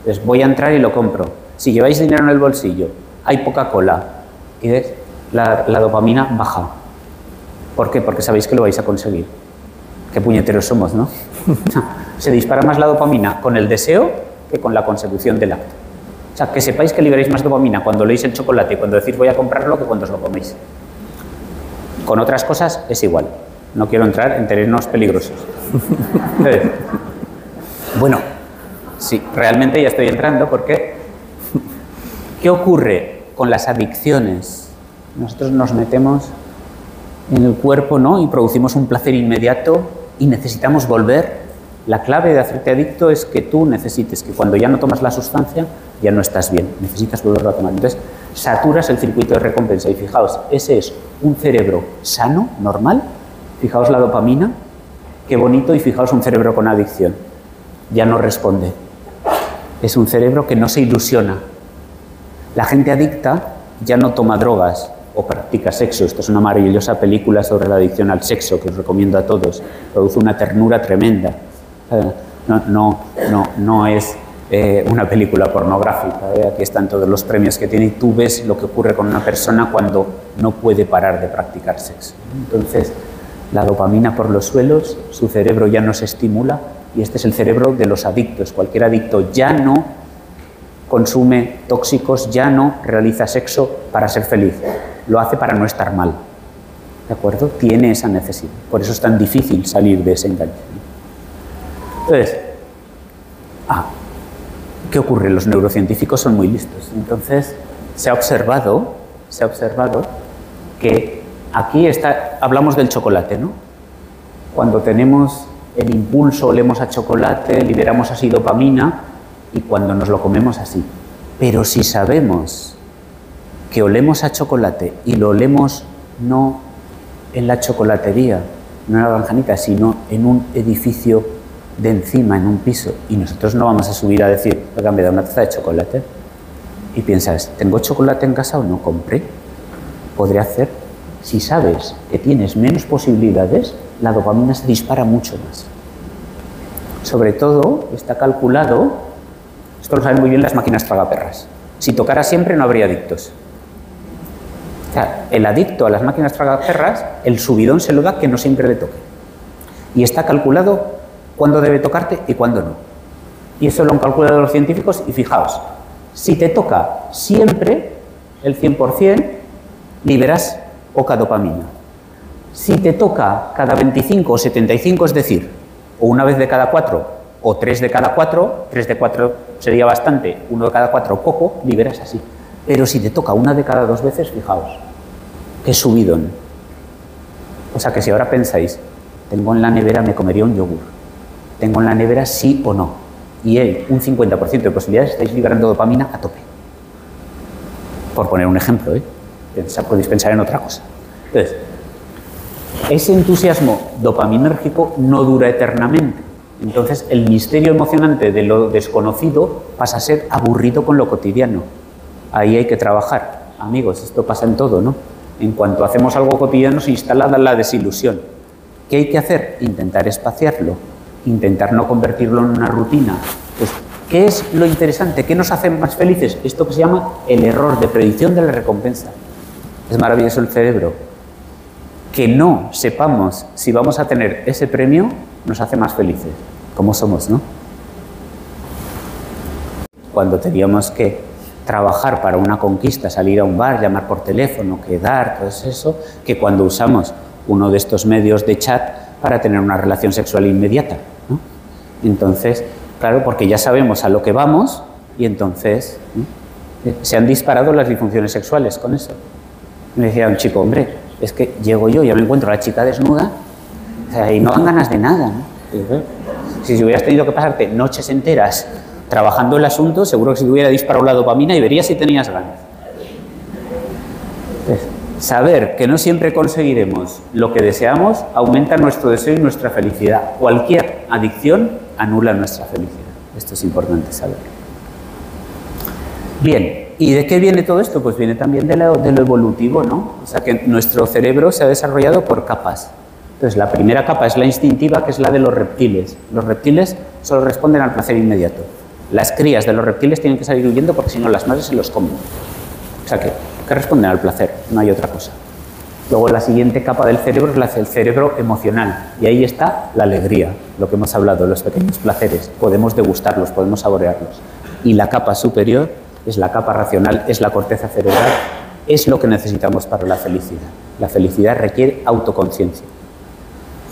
Entonces voy a entrar y lo compro. Si lleváis dinero en el bolsillo, hay poca cola, y ¿ves? La dopamina baja. ¿Por qué? Porque sabéis que lo vais a conseguir. Qué puñeteros somos, ¿no? Se dispara más la dopamina con el deseo que con la consecución del acto. O sea, que sepáis que liberáis más dopamina cuando leéis el chocolate y cuando decís voy a comprarlo que cuando os lo coméis. Con otras cosas es igual. No quiero entrar en terrenos peligrosos. Bueno, sí, realmente ya estoy entrando porque ¿qué ocurre con las adicciones? Nosotros nos metemos en el cuerpo, ¿no? Y producimos un placer inmediato y necesitamos volver. La clave de hacerte adicto es que tú necesites que cuando ya no tomas la sustancia ya no estás bien, necesitas volverlo a tomar. Entonces, saturas el circuito de recompensa y fijaos, ese es un cerebro sano, normal. Fijaos la dopamina, qué bonito, y fijaos un cerebro con adicción. Ya no responde. Es un cerebro que no se ilusiona. La gente adicta ya no toma drogas o practica sexo. Esto es una maravillosa película sobre la adicción al sexo que os recomiendo a todos. Produce una ternura tremenda. No es una película pornográfica. Aquí están todos los premios que tiene y tú ves lo que ocurre con una persona cuando no puede parar de practicar sexo. Entonces, la dopamina por los suelos, su cerebro ya no se estimula y este es el cerebro de los adictos. Cualquier adicto ya no consume tóxicos, ya no realiza sexo para ser feliz. Lo hace para no estar mal. ¿De acuerdo? Tiene esa necesidad. Por eso es tan difícil salir de ese enganche. Entonces, ¿qué ocurre? Los neurocientíficos son muy listos. Entonces, se ha observado que aquí hablamos del chocolate, ¿no? Cuando tenemos el impulso, olemos a chocolate, liberamos así dopamina y cuando nos lo comemos así. Pero si sabemos que olemos a chocolate y lo olemos no en la chocolatería, no en la Granjanita, sino en un edificio de encima, en un piso, y nosotros no vamos a subir a decir, oiga, me da una taza de chocolate, y piensas, ¿tengo chocolate en casa o no compré? Podría hacer. Si sabes que tienes menos posibilidades, la dopamina se dispara mucho más. Sobre todo, está calculado, esto lo saben muy bien las máquinas tragaperras, si tocara siempre no habría adictos. O sea, el adicto a las máquinas tragaperras, el subidón se lo da que no siempre le toque. Y está calculado cuándo debe tocarte y cuándo no. Y eso lo han calculado los científicos y fijaos, si te toca siempre el 100%, liberas poca dopamina. Si te toca cada 25 o 75, es decir, o una vez de cada 4 o 3 de cada 4, 3 de 4 sería bastante, 1 de cada 4 poco, liberas así. Pero si te toca una de cada 2 veces, fijaos, qué subidón. O sea que si ahora pensáis, tengo en la nevera, me comería un yogur, tengo en la nevera sí o no, y hay un 50% de posibilidades, estáis liberando dopamina a tope. Por poner un ejemplo, podéis pensar en otra cosa. Entonces, ese entusiasmo dopaminérgico no dura eternamente. Entonces, el misterio emocionante de lo desconocido pasa a ser aburrido con lo cotidiano. Ahí hay que trabajar. Amigos, esto pasa en todo, ¿no? En cuanto hacemos algo cotidiano se instala la desilusión. ¿Qué hay que hacer? Intentar espaciarlo, intentar no convertirlo en una rutina. Pues, ¿qué es lo interesante? ¿Qué nos hace más felices? Esto que se llama el error de predicción de la recompensa. Es maravilloso el cerebro. Que no sepamos si vamos a tener ese premio nos hace más felices. ¿Cómo somos, no? Cuando teníamos que trabajar para una conquista, salir a un bar, llamar por teléfono, quedar, todo eso, que cuando usamos uno de estos medios de chat para tener una relación sexual inmediata, ¿no? Entonces, claro, porque ya sabemos a lo que vamos y entonces se han disparado las disfunciones sexuales con eso. Me decía un chico, hombre, es que llego yo, ya me encuentro a la chica desnuda, o sea, y no dan ganas de nada, ¿no? Si hubieras tenido que pasarte noches enteras trabajando el asunto, seguro que se te hubiera disparado la dopamina y verías si tenías ganas. Entonces, saber que no siempre conseguiremos lo que deseamos aumenta nuestro deseo y nuestra felicidad. Cualquier adicción anula nuestra felicidad. Esto es importante saber. Bien, ¿y de qué viene todo esto? Pues viene también de lo evolutivo, ¿no? O sea, que nuestro cerebro se ha desarrollado por capas. Entonces, la primera capa es la instintiva, que es la de los reptiles. Los reptiles solo responden al placer inmediato. Las crías de los reptiles tienen que salir huyendo porque si no las madres se los comen. O sea, que responden al placer, no hay otra cosa. Luego, la siguiente capa del cerebro es la del cerebro emocional. Y ahí está la alegría, lo que hemos hablado, los pequeños placeres. Podemos degustarlos, podemos saborearlos. Y la capa superior es la capa racional, es la corteza cerebral, es lo que necesitamos para la felicidad. La felicidad requiere autoconciencia.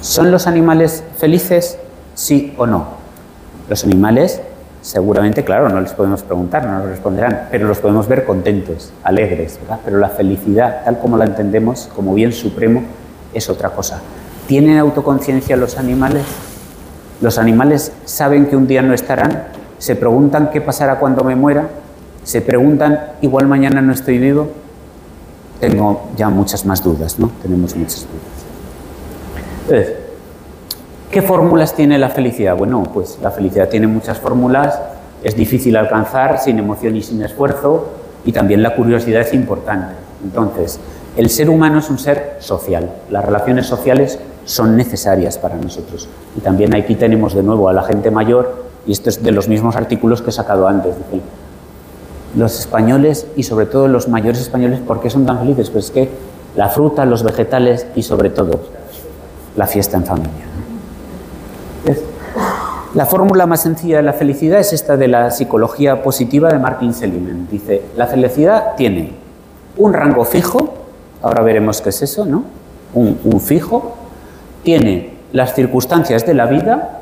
¿Son los animales felices? Sí o no. Los animales, seguramente, claro, no les podemos preguntar, no nos responderán, pero los podemos ver contentos, alegres, ¿verdad? Pero la felicidad, tal como la entendemos, como bien supremo, es otra cosa. ¿Tienen autoconciencia los animales? ¿Los animales saben que un día no estarán? ¿Se preguntan qué pasará cuando me muera? ¿Se preguntan, igual mañana no estoy vivo? Tengo ya muchas más dudas, ¿no? Tenemos muchas dudas. Entonces, ¿qué fórmulas tiene la felicidad? Bueno, pues la felicidad tiene muchas fórmulas, es difícil alcanzar sin emoción y sin esfuerzo, y también la curiosidad es importante. Entonces, el ser humano es un ser social, las relaciones sociales son necesarias para nosotros. Y también aquí tenemos de nuevo a la gente mayor, y esto es de los mismos artículos que he sacado antes. Dice, los españoles, y sobre todo los mayores españoles, ¿por qué son tan felices? Pues es que la fruta, los vegetales y sobre todo la fiesta en familia. La fórmula más sencilla de la felicidad es esta de la psicología positiva de Martin Seligman. Dice, la felicidad tiene un rango fijo, ahora veremos qué es eso, ¿no? Un fijo, tiene las circunstancias de la vida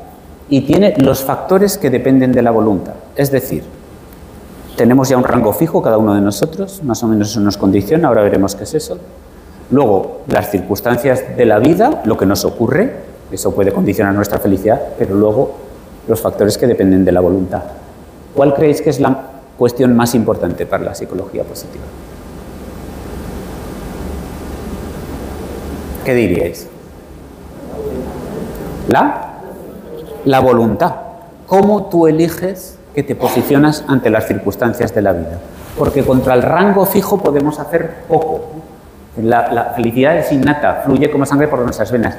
y tiene los factores que dependen de la voluntad. Es decir, tenemos ya un rango fijo cada uno de nosotros, más o menos eso nos condiciona, ahora veremos qué es eso. Luego, las circunstancias de la vida, lo que nos ocurre, eso puede condicionar nuestra felicidad, pero luego los factores que dependen de la voluntad. ¿Cuál creéis que es la cuestión más importante para la psicología positiva? ¿Qué diríais? La voluntad. ¿Cómo tú eliges que te posicionas ante las circunstancias de la vida? Porque contra el rango fijo podemos hacer poco. La felicidad es innata, fluye como sangre por nuestras venas.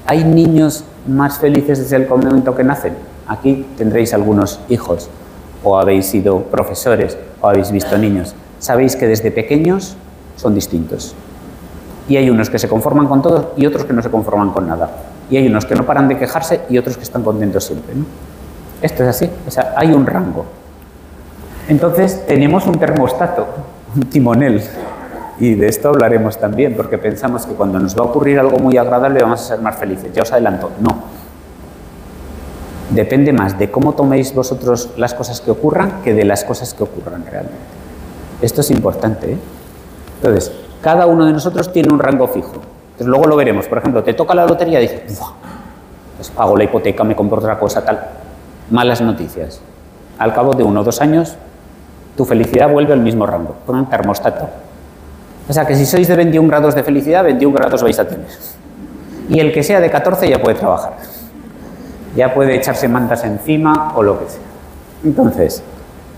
¿Hay niños más felices desde el momento que nacen? Aquí tendréis algunos hijos, o habéis sido profesores, o habéis visto niños. Sabéis que desde pequeños son distintos. Y hay unos que se conforman con todo y otros que no se conforman con nada. Y hay unos que no paran de quejarse y otros que están contentos siempre, ¿no? Esto es así, o sea, hay un rango. Entonces tenemos un termostato, un timonel. Y de esto hablaremos también, porque pensamos que cuando nos va a ocurrir algo muy agradable vamos a ser más felices. Ya os adelanto, no. Depende más de cómo toméis vosotros las cosas que ocurran que de las cosas que ocurran realmente. Esto es importante, ¿eh? Entonces, cada uno de nosotros tiene un rango fijo. Entonces, luego lo veremos. Por ejemplo, te toca la lotería y dices, pues pago la hipoteca, me compro otra cosa, tal. Malas noticias. Al cabo de 1 o 2 años, tu felicidad vuelve al mismo rango, con un termostato. O sea que si sois de 21 grados de felicidad, 21 grados vais a tener. Y el que sea de 14 ya puede trabajar. Ya puede echarse mantas encima o lo que sea. Entonces,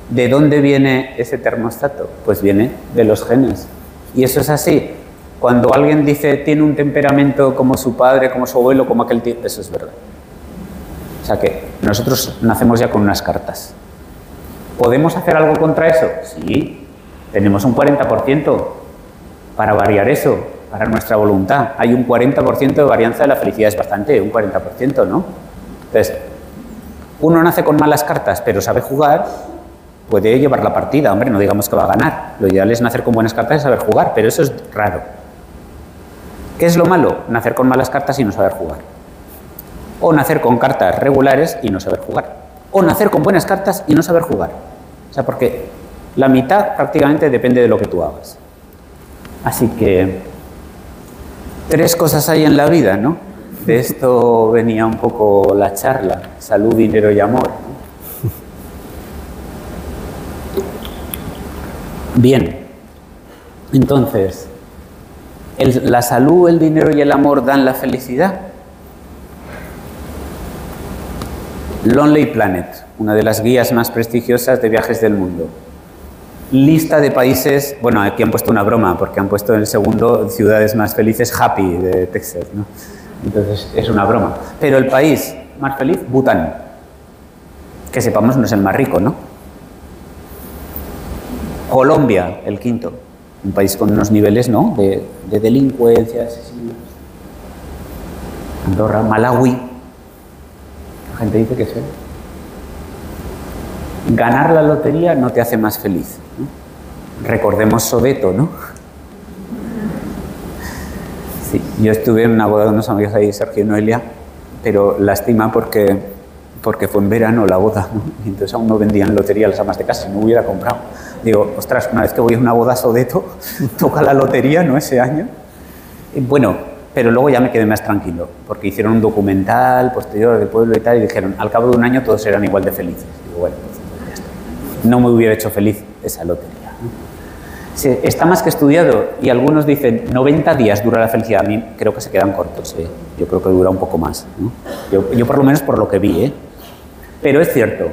¿de dónde viene ese termostato? Pues viene de los genes. Y eso es así. Cuando alguien dice tiene un temperamento como su padre, como su abuelo, como aquel tío, eso es verdad. O sea que nosotros nacemos ya con unas cartas. ¿Podemos hacer algo contra eso? Sí. Tenemos un 40%. Para variar eso, para nuestra voluntad. Hay un 40% de varianza de la felicidad, es bastante, un 40%, ¿no? Entonces, uno nace con malas cartas, pero sabe jugar, puede llevar la partida, hombre, no digamos que va a ganar. Lo ideal es nacer con buenas cartas y saber jugar, pero eso es raro. ¿Qué es lo malo? Nacer con malas cartas y no saber jugar. O nacer con cartas regulares y no saber jugar. O nacer con buenas cartas y no saber jugar. O sea, porque la mitad prácticamente depende de lo que tú hagas. Así que 3 cosas hay en la vida, ¿no? De esto venía un poco la charla, salud, dinero y amor, ¿no? Bien, entonces, ¿la salud, el dinero y el amor dan la felicidad? Lonely Planet, una de las guías más prestigiosas de viajes del mundo. Lista de países, bueno, aquí han puesto una broma, porque han puesto en el segundo ciudades más felices, Happy, de Texas, ¿no? Entonces, es una broma. Pero el país más feliz, Bután. Que sepamos, no es el más rico, ¿no? Colombia, el 5º. Un país con unos niveles, ¿no?, de delincuencia, asesinatos. Andorra, Malawi. La gente dice que sí. Ganar la lotería no te hace más feliz. recordemos Sodeto, ¿no? Sí, yo estuve en una boda de unos amigos ahí, Sergio y Noelia, pero lástima porque fue en verano la boda, ¿no? Y entonces aún no vendían lotería las amas de casa, si no hubiera comprado. Digo, ostras, una vez que voy a una boda Sodeto, toca la lotería, ¿no? Ese año. Y bueno, pero luego ya me quedé más tranquilo, porque hicieron un documental posterior del pueblo y tal, y dijeron, al cabo de un año todos eran igual de felices. Digo, bueno, pues ya está. No me hubiera hecho feliz esa lotería, ¿no? Sí, está más que estudiado, y algunos dicen 90 días dura la felicidad. A mí creo que se quedan cortos, ¿eh? Yo creo que dura un poco más, ¿no? Yo por lo menos por lo que vi, ¿eh? Pero es cierto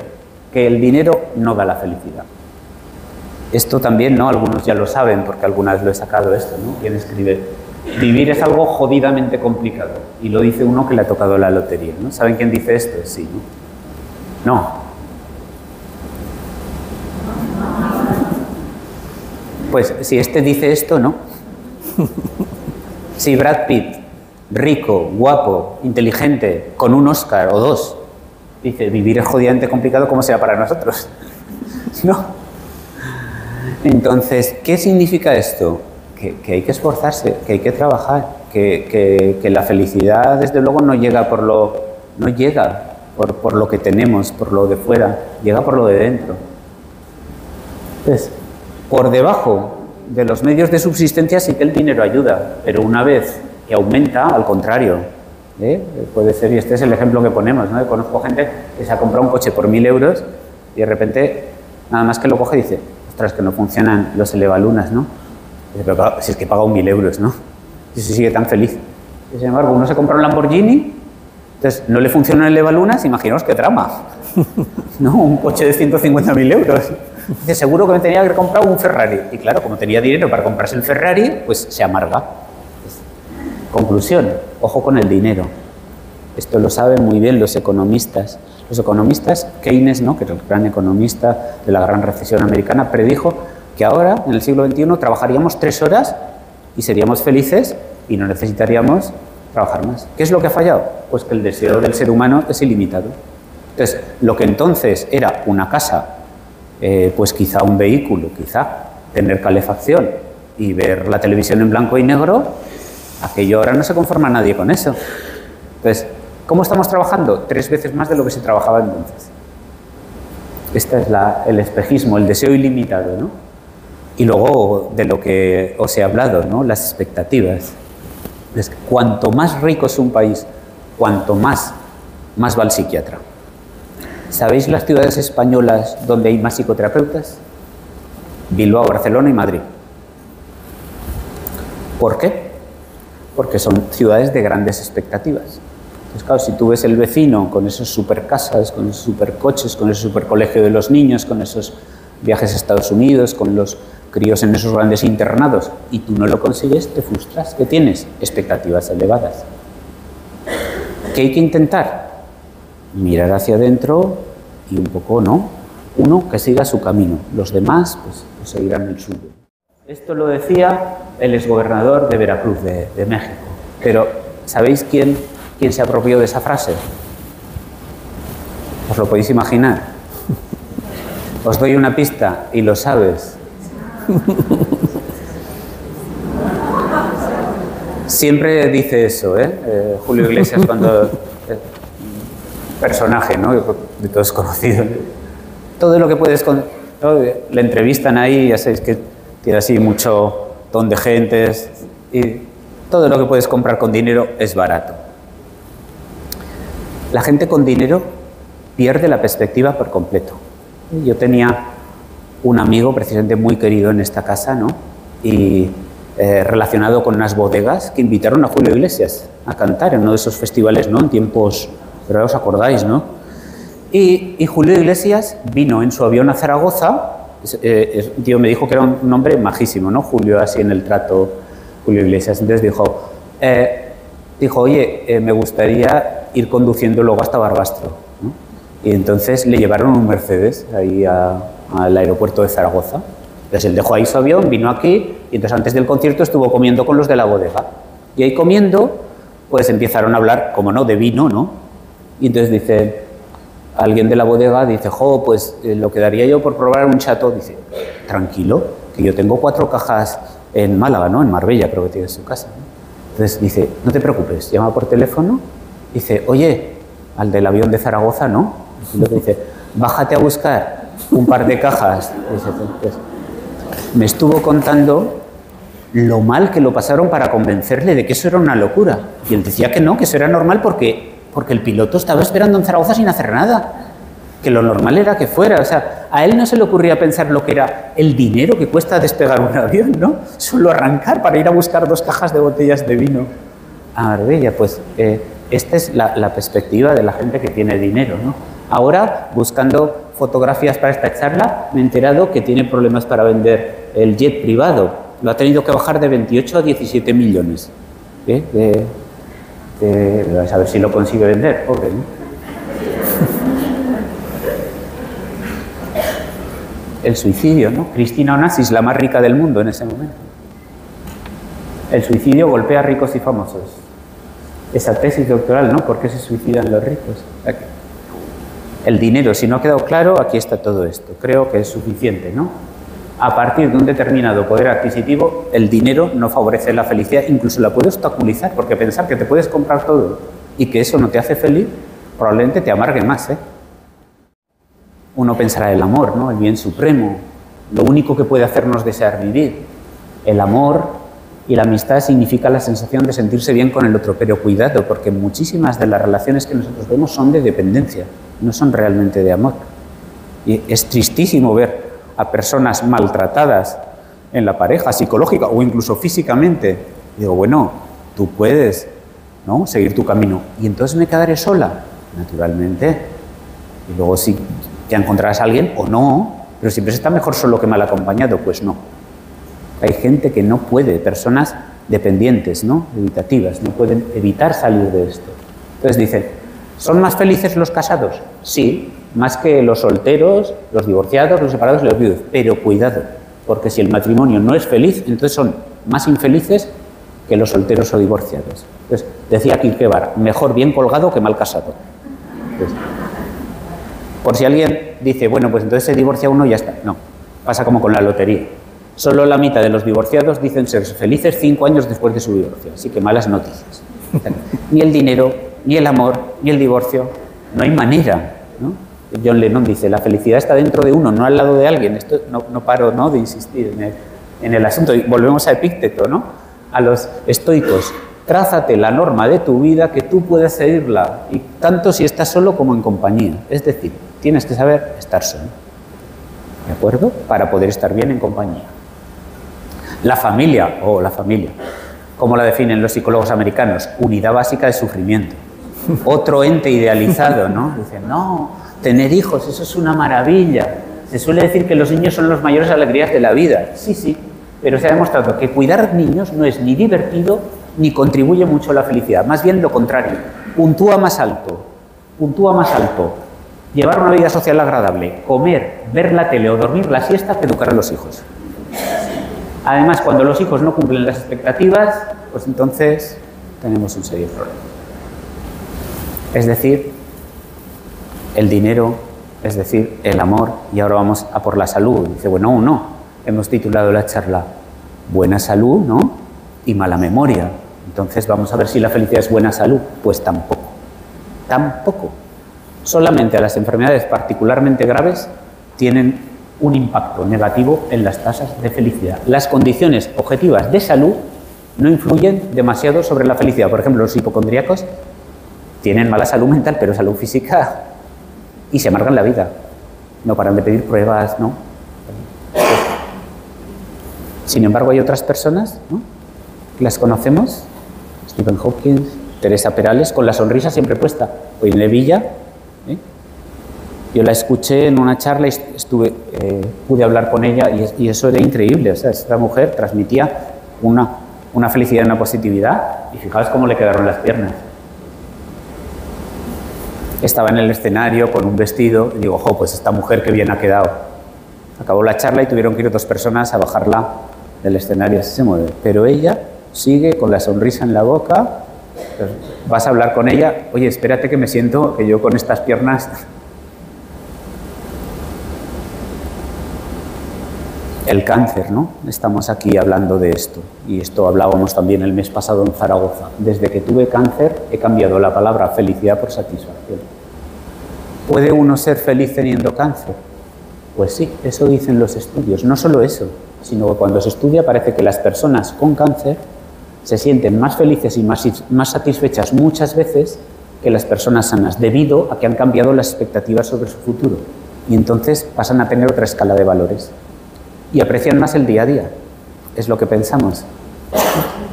que el dinero no da la felicidad. Esto también, ¿no? Algunos ya lo saben, porque alguna vez lo he sacado esto, ¿no? Quien escribe, vivir es algo jodidamente complicado, y lo dice uno que le ha tocado la lotería, ¿no? ¿Saben quién dice esto? Sí, ¿no? No. Pues si este dice esto, ¿no? Si Brad Pitt, rico, guapo, inteligente, con un Oscar o dos, dice, vivir es jodidamente complicado, ¿cómo será para nosotros? ¿No? Entonces, ¿qué significa esto? Que hay que esforzarse, que hay que trabajar, que la felicidad, desde luego, no llega por lo que tenemos, por lo de fuera, llega por lo de dentro. Entonces, por debajo de los medios de subsistencia sí que el dinero ayuda, pero una vez que aumenta, al contrario, ¿eh? Puede ser, y este es el ejemplo que ponemos, ¿no? Conozco gente que se ha comprado un coche por 1.000 euros y de repente, nada más que lo coge y dice, ostras, que no funcionan los elevalunas, ¿no? Dice, pero claro, si es que he pagado 1.000 euros, ¿no? Y se sigue tan feliz. Y sin embargo, uno se compra un Lamborghini, entonces no le funcionan el elevalunas, imaginaos qué drama, ¿no? Un coche de 150.000 euros. Dice, seguro que me tenía que haber comprado un Ferrari. Y claro, como tenía dinero para comprarse el Ferrari, pues se amarga. Conclusión, ojo con el dinero. Esto lo saben muy bien los economistas. Los economistas, Keynes, ¿no? Que era el gran economista de la gran recesión americana, predijo que ahora, en el siglo XXI, trabajaríamos 3 horas y seríamos felices y no necesitaríamos trabajar más. ¿Qué es lo que ha fallado? Pues que el deseo del ser humano es ilimitado. Entonces, lo que entonces era una casa, pues quizá un vehículo, quizá tener calefacción y ver la televisión en blanco y negro, aquello ahora no se conforma nadie con eso. Entonces, ¿cómo estamos trabajando? 3 veces más de lo que se trabajaba entonces. Este es el espejismo, el deseo ilimitado, ¿no? Y luego de lo que os he hablado, ¿no? Las expectativas. Es que cuanto más rico es un país, cuanto más va al psiquiatra. ¿Sabéis las ciudades españolas donde hay más psicoterapeutas? Bilbao, Barcelona y Madrid. ¿Por qué? Porque son ciudades de grandes expectativas. Entonces, claro, si tú ves el vecino con esos supercasas, con esos supercoches, con ese supercolegio de los niños, con esos viajes a Estados Unidos, con los críos en esos grandes internados, y tú no lo consigues, te frustras. ¿Qué tienes? Expectativas elevadas. ¿Qué hay que intentar? Mirar hacia adentro y un poco, ¿no? Uno que siga su camino, los demás pues seguirán el suyo. Esto lo decía el exgobernador de Veracruz, de México. Pero, ¿sabéis quién se apropió de esa frase? ¿Os lo podéis imaginar? Os doy una pista y lo sabes. Siempre dice eso, Julio Iglesias cuando... personaje, ¿no? De todos conocidos. Todo lo que puedes... Le entrevistan ahí, ya sabéis que tiene así mucho ton de gentes, y todo lo que puedes comprar con dinero es barato. La gente con dinero pierde la perspectiva por completo. Yo tenía un amigo precisamente muy querido en esta casa, ¿no? Y relacionado con unas bodegas que invitaron a Julio Iglesias a cantar en uno de esos festivales, ¿no? En tiempos... Pero os acordáis, ¿no? Y Julio Iglesias vino en su avión a Zaragoza. Un tío me dijo que era un hombre majísimo, ¿no? Julio, así en el trato, Julio Iglesias. Entonces dijo, oye, me gustaría ir conduciendo luego hasta Barbastro, ¿no? Y entonces le llevaron un Mercedes ahí al aeropuerto de Zaragoza. Entonces él dejó ahí su avión, vino aquí, y entonces antes del concierto estuvo comiendo con los de la bodega. Y ahí comiendo, pues empezaron a hablar, como no, de vino, ¿no? Y entonces dice, alguien de la bodega dice, jo, pues lo que daría yo por probar un chato. Dice, tranquilo, que yo tengo 4 cajas en Málaga, ¿no? En Marbella creo que tiene su casa, ¿no? Entonces dice, no te preocupes, llama por teléfono, dice, oye, al del avión de Zaragoza, ¿no? Y luego dice, bájate a buscar un par de cajas. Dice, pues, me estuvo contando lo mal que lo pasaron para convencerle de que eso era una locura. Y él decía que no, que eso era normal porque el piloto estaba esperando en Zaragoza sin hacer nada. Que lo normal era que fuera. O sea, a él no se le ocurría pensar lo que era el dinero que cuesta despegar un avión, ¿no? Solo arrancar para ir a buscar 2 cajas de botellas de vino a Marbella. Pues esta es la perspectiva de la gente que tiene dinero, ¿no? Ahora, buscando fotografías para esta charla, me he enterado que tiene problemas para vender el jet privado. Lo ha tenido que bajar de 28 a 17 millones. A ver si lo consigue vender, pobre, ¿no? El suicidio, ¿no? Cristina Onassis, la más rica del mundo en ese momento. El suicidio golpea a ricos y famosos. Esa tesis doctoral, ¿no? ¿Por qué se suicidan los ricos? Aquí. El dinero, si no ha quedado claro, aquí está todo esto. Creo que es suficiente, ¿no? A partir de un determinado poder adquisitivo, el dinero no favorece la felicidad, incluso la puede obstaculizar, porque pensar que te puedes comprar todo y que eso no te hace feliz, probablemente te amargue más, ¿eh? Uno pensará el amor, ¿no? El bien supremo, lo único que puede hacernos desear vivir. El amor y la amistad significa la sensación de sentirse bien con el otro, pero cuidado, porque muchísimas de las relaciones que nosotros vemos son de dependencia, no son realmente de amor. Y es tristísimo ver a personas maltratadas en la pareja, psicológica o incluso físicamente. Digo, bueno, tú puedes, ¿no?, seguir tu camino. ¿Y entonces me quedaré sola? Naturalmente. Y luego sí, ya encontrarás a alguien o no, pero siempre está mejor solo que mal acompañado. Pues no. Hay gente que no puede, personas dependientes, ¿no?, evitativas, no pueden evitar salir de esto. Entonces dicen, ¿son más felices los casados? Sí, más que los solteros, los divorciados, los separados y los viudos. Pero cuidado, porque si el matrimonio no es feliz, entonces son más infelices que los solteros o divorciados. Entonces, decía Kierkegaard, mejor bien colgado que mal casado. Entonces, por si alguien dice, bueno, pues entonces se divorcia uno y ya está. No, pasa como con la lotería. Solo la mitad de los divorciados dicen ser felices 5 años después de su divorcio. Así que malas noticias. Ni el dinero, ni el amor, ni el divorcio. No hay manera, ¿no? John Lennon dice, la felicidad está dentro de uno, no al lado de alguien. Esto no paro, ¿no?, de insistir en el asunto. Y volvemos a Epícteto, ¿no?, a los estoicos. Trázate la norma de tu vida que tú puedes seguirla, y tanto si estás solo como en compañía. Es decir, tienes que saber estar solo, ¿de acuerdo?, para poder estar bien en compañía. La familia, como la definen los psicólogos americanos, unidad básica de sufrimiento. Otro ente idealizado, ¿no? Dicen, no, tener hijos, eso es una maravilla. Se suele decir que los niños son las mayores alegrías de la vida. Sí, sí, pero se ha demostrado que cuidar niños no es ni divertido ni contribuye mucho a la felicidad. Más bien lo contrario, puntúa más alto. Llevar una vida social agradable, comer, ver la tele o dormir la siesta que educar a los hijos. Además, cuando los hijos no cumplen las expectativas, pues entonces tenemos un serio problema. Es decir, el dinero, es decir, el amor, y ahora vamos a por la salud. Dice, bueno, no, hemos titulado la charla Buena salud, ¿no?, y mala memoria. Entonces vamos a ver si la felicidad es buena salud. Pues tampoco. Solamente las enfermedades particularmente graves tienen un impacto negativo en las tasas de felicidad. Las condiciones objetivas de salud no influyen demasiado sobre la felicidad. Por ejemplo, los hipocondríacos tienen mala salud mental, pero salud física, y se amargan la vida. No paran de pedir pruebas, ¿no? Sin embargo, hay otras personas, ¿no?, las conocemos, Stephen Hawking, Teresa Perales, con la sonrisa siempre puesta. O Irene Villa, yo la escuché en una charla y pude hablar con ella, y eso era increíble. O sea, esta mujer transmitía una felicidad, una positividad, y fijaos cómo le quedaron las piernas. Estaba en el escenario con un vestido y digo, ojo, pues esta mujer qué bien ha quedado. Acabó la charla y tuvieron que ir 2 personas a bajarla del escenario, así se mueve. Pero ella sigue con la sonrisa en la boca. Pues vas a hablar con ella, oye, espérate que me siento, que yo con estas piernas... El cáncer, ¿no? Estamos aquí hablando de esto, y esto hablábamos también el mes pasado en Zaragoza. Desde que tuve cáncer he cambiado la palabra felicidad por satisfacción. ¿Puede uno ser feliz teniendo cáncer? Pues sí, eso dicen los estudios. No solo eso, sino que cuando se estudia parece que las personas con cáncer se sienten más felices y más satisfechas muchas veces que las personas sanas, debido a que han cambiado las expectativas sobre su futuro. Y entonces pasan a tener otra escala de valores. Y aprecian más el día a día. Es lo que pensamos.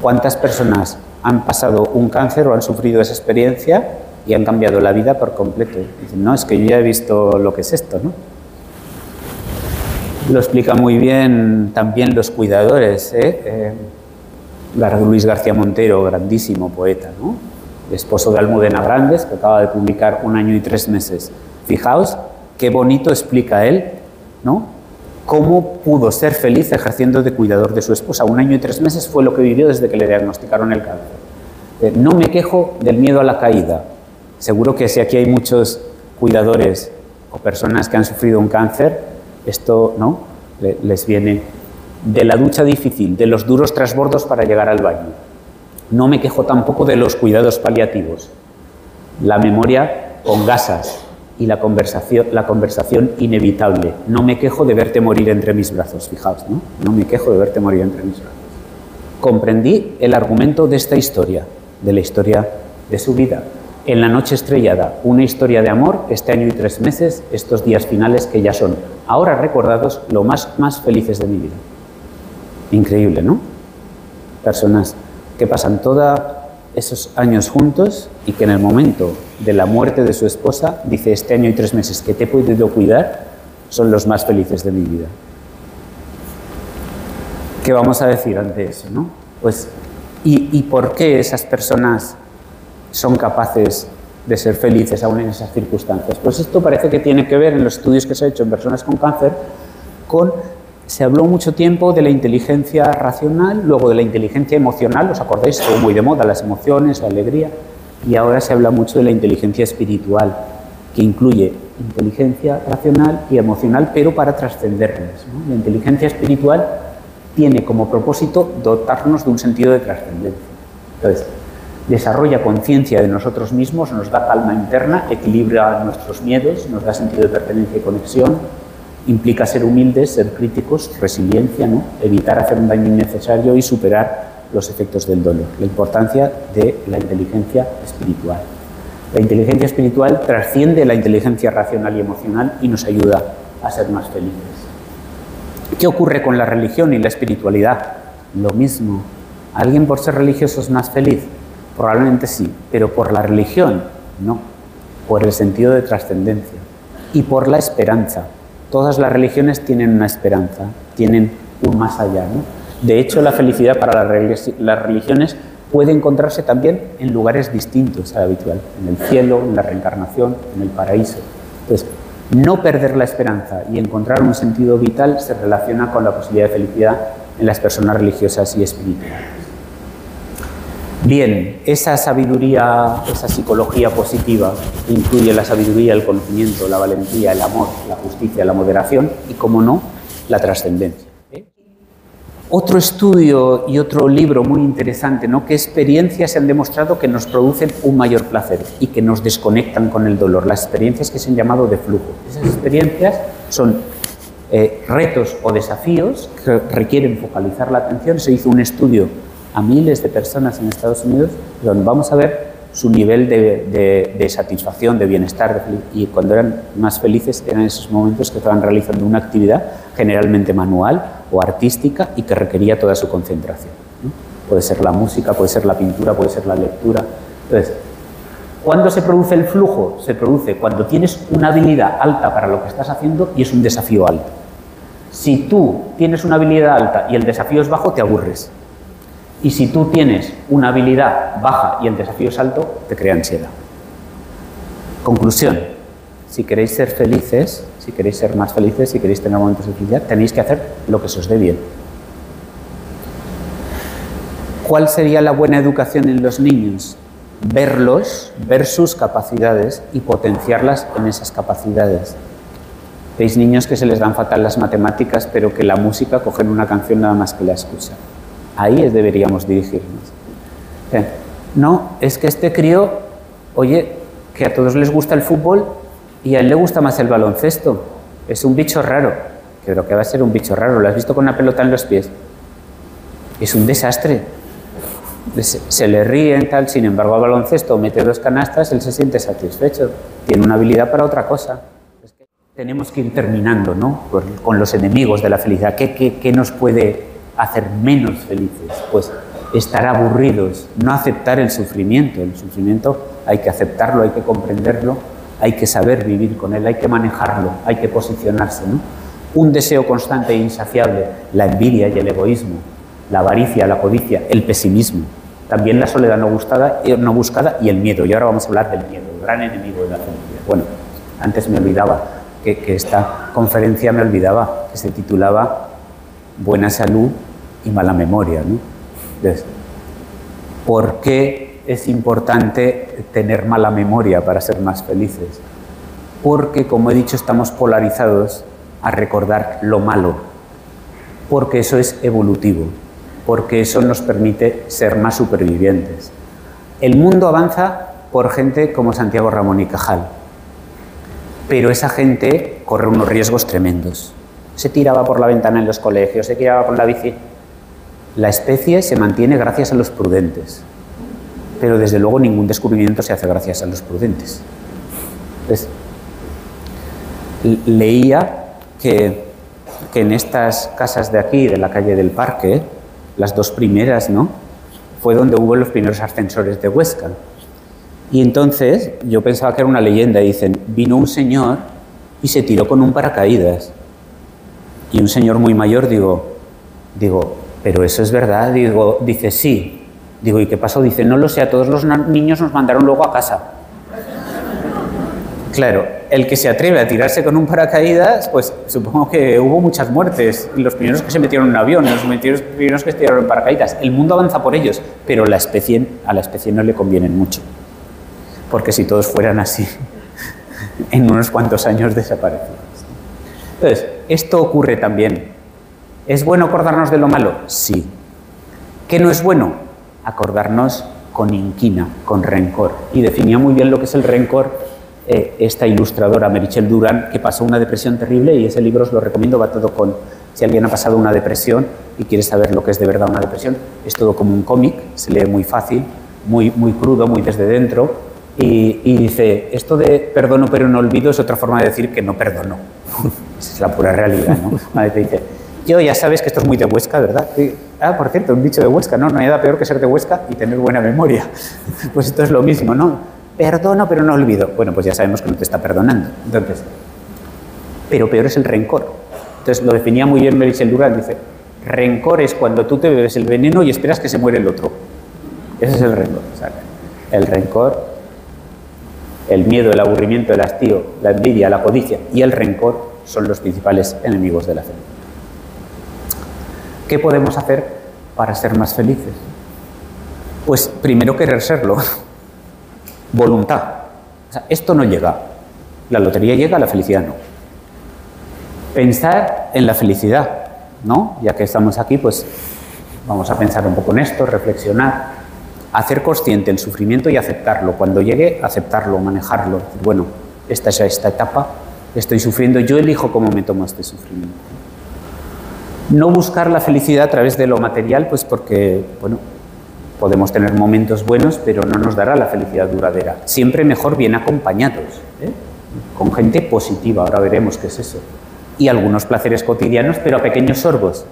¿Cuántas personas han pasado un cáncer o han sufrido esa experiencia y han cambiado la vida por completo? Dicen, no, es que yo ya he visto lo que es esto, ¿no? Lo explica muy bien también los cuidadores, Luis García Montero, grandísimo poeta, ¿no? Esposo de Almudena Grandes, que acaba de publicar 1 año y 3 meses. Fijaos qué bonito explica él, ¿no? Cómo pudo ser feliz ejerciendo de cuidador de su esposa. 1 año y 3 meses fue lo que vivió desde que le diagnosticaron el cáncer. No me quejo del miedo a la caída. Seguro que si aquí hay muchos cuidadores o personas que han sufrido un cáncer, esto, ¿no?, les viene de la ducha difícil, de los duros trasbordos para llegar al baño. No me quejo tampoco de los cuidados paliativos. La memoria con gasas y la conversación inevitable. No me quejo de verte morir entre mis brazos, fijaos, ¿no? No me quejo de verte morir entre mis brazos. Comprendí el argumento de esta historia, de la historia de su vida. En la noche estrellada, una historia de amor, este año y 3 meses, estos días finales que ya son, ahora recordados, lo más felices de mi vida. Increíble, ¿no? Personas que pasan todos esos años juntos y que en el momento de la muerte de su esposa dice, este año y 3 meses que te he podido cuidar son los más felices de mi vida. ¿Qué vamos a decir ante eso, no? Pues, ¿y por qué esas personas son capaces de ser felices aún en esas circunstancias? Pues esto parece que tiene que ver, en los estudios que se han hecho en personas con cáncer, se habló mucho tiempo de la inteligencia racional, luego de la inteligencia emocional, ¿os acordáis? Estuvo muy de moda las emociones, la alegría, y ahora se habla mucho de la inteligencia espiritual, que incluye inteligencia racional y emocional, pero para trascenderlas, ¿no? La inteligencia espiritual tiene como propósito dotarnos de un sentido de trascendencia. Entonces, desarrolla conciencia de nosotros mismos, nos da calma interna, equilibra nuestros miedos, nos da sentido de pertenencia y conexión, implica ser humildes, ser críticos, resiliencia, ¿no? Evitar hacer un daño innecesario y superar los efectos del dolor. La importancia de la inteligencia espiritual. La inteligencia espiritual trasciende la inteligencia racional y emocional y nos ayuda a ser más felices. ¿Qué ocurre con la religión y la espiritualidad? Lo mismo. ¿Alguien por ser religioso es más feliz? Probablemente sí, pero por la religión no, por el sentido de trascendencia y por la esperanza. Todas las religiones tienen una esperanza, tienen un más allá, ¿no? De hecho, la felicidad para las religiones puede encontrarse también en lugares distintos al habitual, en el cielo, en la reencarnación, en el paraíso. Entonces, no perder la esperanza y encontrar un sentido vital se relaciona con la posibilidad de felicidad en las personas religiosas y espirituales. Bien, esa sabiduría, esa psicología positiva incluye la sabiduría, el conocimiento, la valentía, el amor, la justicia, la moderación y, como no, la trascendencia. Otro estudio y otro libro muy interesante, ¿no? ¿Qué experiencias se han demostrado que nos producen un mayor placer y que nos desconectan con el dolor? Las experiencias que se han llamado de flujo. Esas experiencias son retos o desafíos que requieren focalizar la atención. Se hizo un estudio a miles de personas en Estados Unidos, donde vamos a ver su nivel de satisfacción, de bienestar, y cuando eran más felices eran esos momentos que estaban realizando una actividad generalmente manual o artística y que requería toda su concentración, ¿no? Puede ser la música, puede ser la pintura, puede ser la lectura. Entonces, ¿cuándo se produce el flujo? Se produce cuando tienes una habilidad alta para lo que estás haciendo y es un desafío alto. Si tú tienes una habilidad alta y el desafío es bajo, te aburres. Y si tú tienes una habilidad baja y el desafío es alto, te crea ansiedad. Conclusión: si queréis ser felices, si queréis ser más felices, si queréis tener momentos de felicidad, tenéis que hacer lo que se os dé bien. ¿Cuál sería la buena educación en los niños? Verlos, ver sus capacidades y potenciarlas en esas capacidades. Veis niños que se les dan fatal las matemáticas, pero que la música cogen una canción nada más que la escuchan. Ahí deberíamos dirigirnos. No, es que este crío, oye, que a todos les gusta el fútbol y a él le gusta más el baloncesto. Es un bicho raro. Creo que va a ser un bicho raro. ¿Lo has visto con una pelota en los pies? Es un desastre. Se le ríen, tal. Sin embargo, al baloncesto mete 2 canastas, él se siente satisfecho. Tiene una habilidad para otra cosa. Tenemos que ir terminando, ¿no? Con los enemigos de la felicidad. ¿Qué nos puede hacer menos felices? Pues estar aburridos, no aceptar el sufrimiento. El sufrimiento hay que aceptarlo, hay que comprenderlo, hay que saber vivir con él, hay que manejarlo, hay que posicionarse, ¿no? Un deseo constante e insaciable, la envidia y el egoísmo, la avaricia, la codicia, el pesimismo, también la soledad no buscada y el miedo. Y ahora vamos a hablar del miedo, el gran enemigo de la felicidad. Bueno, antes me olvidaba que esta conferencia que se titulaba Buena salud y mala memoria, ¿no? Entonces, ¿por qué es importante tener mala memoria para ser más felices? Porque, como he dicho, estamos polarizados a recordar lo malo, porque eso es evolutivo, porque eso nos permite ser más supervivientes. El mundo avanza por gente como Santiago Ramón y Cajal, pero esa gente corre unos riesgos tremendos. Se tiraba por la ventana en los colegios, se tiraba por la bici. La especie se mantiene gracias a los prudentes, pero desde luego ningún descubrimiento se hace gracias a los prudentes. Entonces, leía que en estas casas de aquí, de la calle del Parque, las 2 primeras, ¿no?, fue donde hubo los primeros ascensores de Huesca. Y entonces yo pensaba que era una leyenda. Dicen, vino un señor y se tiró con un paracaídas. Y un señor muy mayor, digo, ¿pero eso es verdad? Dice, sí. Digo, ¿y qué pasó? Dice, no lo sé, a todos los niños nos mandaron luego a casa. Claro, el que se atreve a tirarse con un paracaídas, pues supongo que hubo muchas muertes. Los primeros que se metieron en un avión, los primeros que se tiraron en paracaídas. El mundo avanza por ellos, pero a la especie no le convienen mucho. Porque si todos fueran así, en unos cuantos años desaparecemos. Entonces, esto ocurre también. ¿Es bueno acordarnos de lo malo? Sí. ¿Qué no es bueno? Acordarnos con inquina, con rencor. Y definía muy bien lo que es el rencor esta ilustradora, Meritxell Duran, que pasó una depresión terrible, y ese libro os lo recomiendo, va todo con... Si alguien ha pasado una depresión y quiere saber lo que es de verdad una depresión, es todo como un cómic, se lee muy fácil, muy crudo, muy desde dentro, y dice, esto de perdono pero no olvido es otra forma de decir que no perdono. Esa es la pura realidad, ¿no? Una vez te dice, yo ya sabes que esto es muy de Huesca, ¿verdad? Por cierto, un dicho de Huesca, ¿no? No hay nada peor que ser de Huesca y tener buena memoria. Pues esto es lo mismo, ¿no? Perdono, pero no olvido. Bueno, pues ya sabemos que no te está perdonando. Entonces, pero peor es el rencor. Entonces, lo definía muy bien Meritxell Duran, dice, rencor es cuando tú te bebes el veneno y esperas que se muere el otro. Ese es el rencor. O sea, el rencor, el miedo, el aburrimiento, el hastío, la envidia, la codicia y el rencor son los principales enemigos de la felicidad. ¿Qué podemos hacer para ser más felices? Pues primero querer serlo. Voluntad. O sea, esto no llega. La lotería llega, la felicidad no. Pensar en la felicidad, ¿no? Ya que estamos aquí, pues vamos a pensar un poco en esto, reflexionar, hacer consciente el sufrimiento y aceptarlo. Cuando llegue, aceptarlo, manejarlo. Bueno, esta es esta etapa, estoy sufriendo, yo elijo cómo me tomo este sufrimiento. No buscar la felicidad a través de lo material, pues porque, bueno, podemos tener momentos buenos, pero no nos dará la felicidad duradera. Siempre mejor bien acompañados, con gente positiva, ahora veremos qué es eso. Y algunos placeres cotidianos, pero a pequeños sorbos.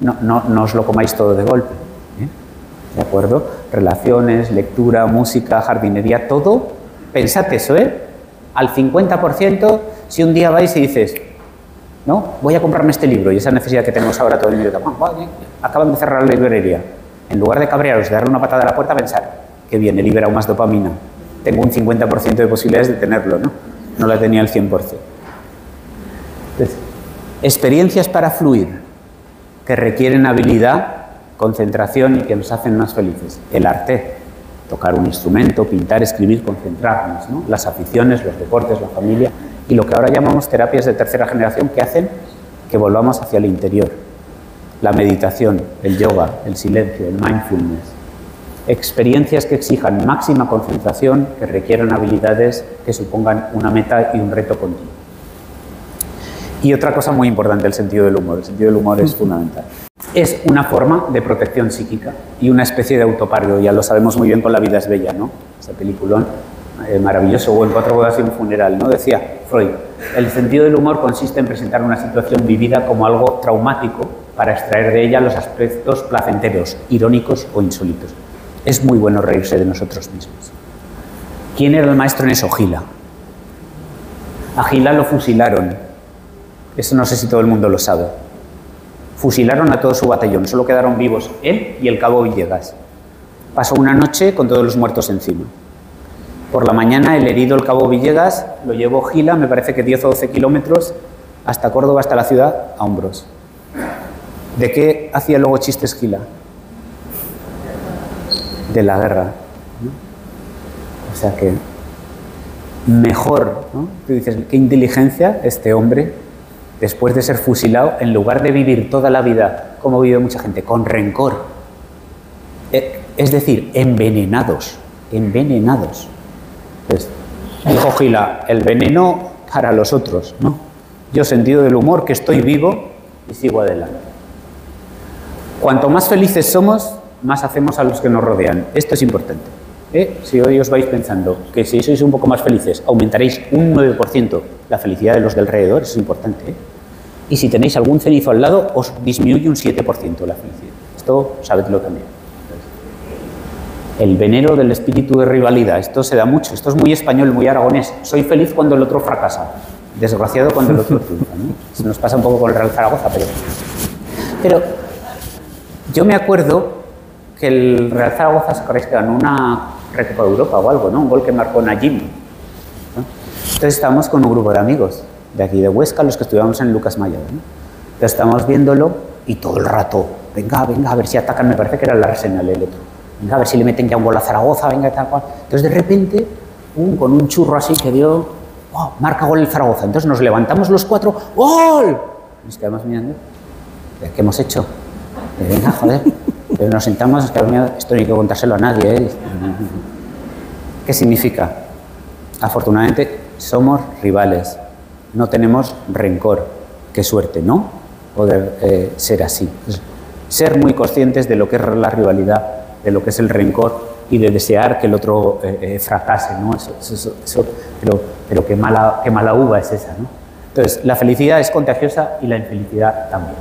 No os lo comáis todo de golpe. ¿De acuerdo? Relaciones, lectura, música, jardinería, todo. Pensad eso, Al 50%, si un día vais y dices, no, voy a comprarme este libro, y esa necesidad que tenemos ahora todo el mundo, acaban de cerrar la librería. En lugar de cabrearos, de darle una patada a la puerta, pensar, que bien, he liberado más dopamina. Tengo un 50% de posibilidades de tenerlo, ¿no? No la tenía al 100%. Entonces, experiencias para fluir, que requieren habilidad, concentración y que nos hacen más felices. El arte, tocar un instrumento, pintar, escribir, concentrarnos, ¿no? Las aficiones, los deportes, la familia Y lo que ahora llamamos terapias de tercera generación, ¿qué hacen? Que volvamos hacia el interior. La meditación, el yoga, el silencio, el mindfulness. Experiencias que exijan máxima concentración, que requieran habilidades que supongan una meta y un reto continuo. Y otra cosa muy importante, el sentido del humor. El sentido del humor es fundamental. Es una forma de protección psíquica y una especie de autopario. Ya lo sabemos muy bien con La vida es bella, ¿no? Ese peliculón maravilloso, o en 4 bodas y un funeral, ¿no? Decía Freud, el sentido del humor consiste en presentar una situación vivida como algo traumático para extraer de ella los aspectos placenteros, irónicos o insólitos. Es muy bueno reírse de nosotros mismos. ¿Quién era el maestro en eso? Gila. A Gila lo fusilaron. Eso no sé si todo el mundo lo sabe. Fusilaron a todo su batallón, solo quedaron vivos él y el cabo Villegas. Pasó una noche con todos los muertos encima. Por la mañana el herido, el cabo Villegas, lo llevó Gila, me parece que 10 o 12 kilómetros, hasta Córdoba, hasta la ciudad, a hombros. ¿De qué hacía luego chistes Gila? De la guerra, ¿no? O sea que mejor, ¿no? Tú dices, qué inteligencia este hombre, después de ser fusilado, en lugar de vivir toda la vida, como vive mucha gente, con rencor. Es decir, envenenados. Pues, dijo Gila, el veneno para los otros, ¿no? Yo, sentido del humor, que estoy vivo y sigo adelante. Cuanto más felices somos, más hacemos a los que nos rodean. Esto es importante. Si hoy os vais pensando que si sois un poco más felices, aumentaréis un 9% la felicidad de los de alrededor, eso es importante. Y si tenéis algún cenizo al lado, os disminuye un 7% la felicidad. Esto sabedlo también. El veneno del espíritu de rivalidad, esto se da mucho, esto es muy español, muy aragonés. Soy feliz cuando el otro fracasa, desgraciado cuando el otro triunfa, ¿no? Se nos pasa un poco con el Real Zaragoza, pero yo me acuerdo que el Real Zaragoza, ¿os acordáis que ganó una Recopa de Europa o algo, ¿no? Un gol que marcó Najim, ¿no? Entonces estábamos con un grupo de amigos de aquí de Huesca, los que estudiamos en Lucas Mayor, ¿no? Entonces estábamos viéndolo y todo el rato, venga, a ver si atacan, me parece que era el Arsenal el otro. Venga, a ver si le meten ya un gol a Zaragoza, venga, tal cual. Entonces, de repente, con un churro así que dio, oh, marca gol el Zaragoza. Entonces nos levantamos los 4, ¡gol! Nos quedamos mirando. ¿Qué hemos hecho? Venga, joder. Pero nos sentamos, nos quedamos mirando. Esto no hay que contárselo a nadie, ¿eh? ¿Qué significa? Afortunadamente, somos rivales. No tenemos rencor. Qué suerte, ¿no? Poder ser así. Ser muy conscientes de lo que es la rivalidad, de lo que es el rencor y de desear que el otro fracase, ¿no? Pero qué mala uva es esa, ¿no? Entonces, la felicidad es contagiosa y la infelicidad también.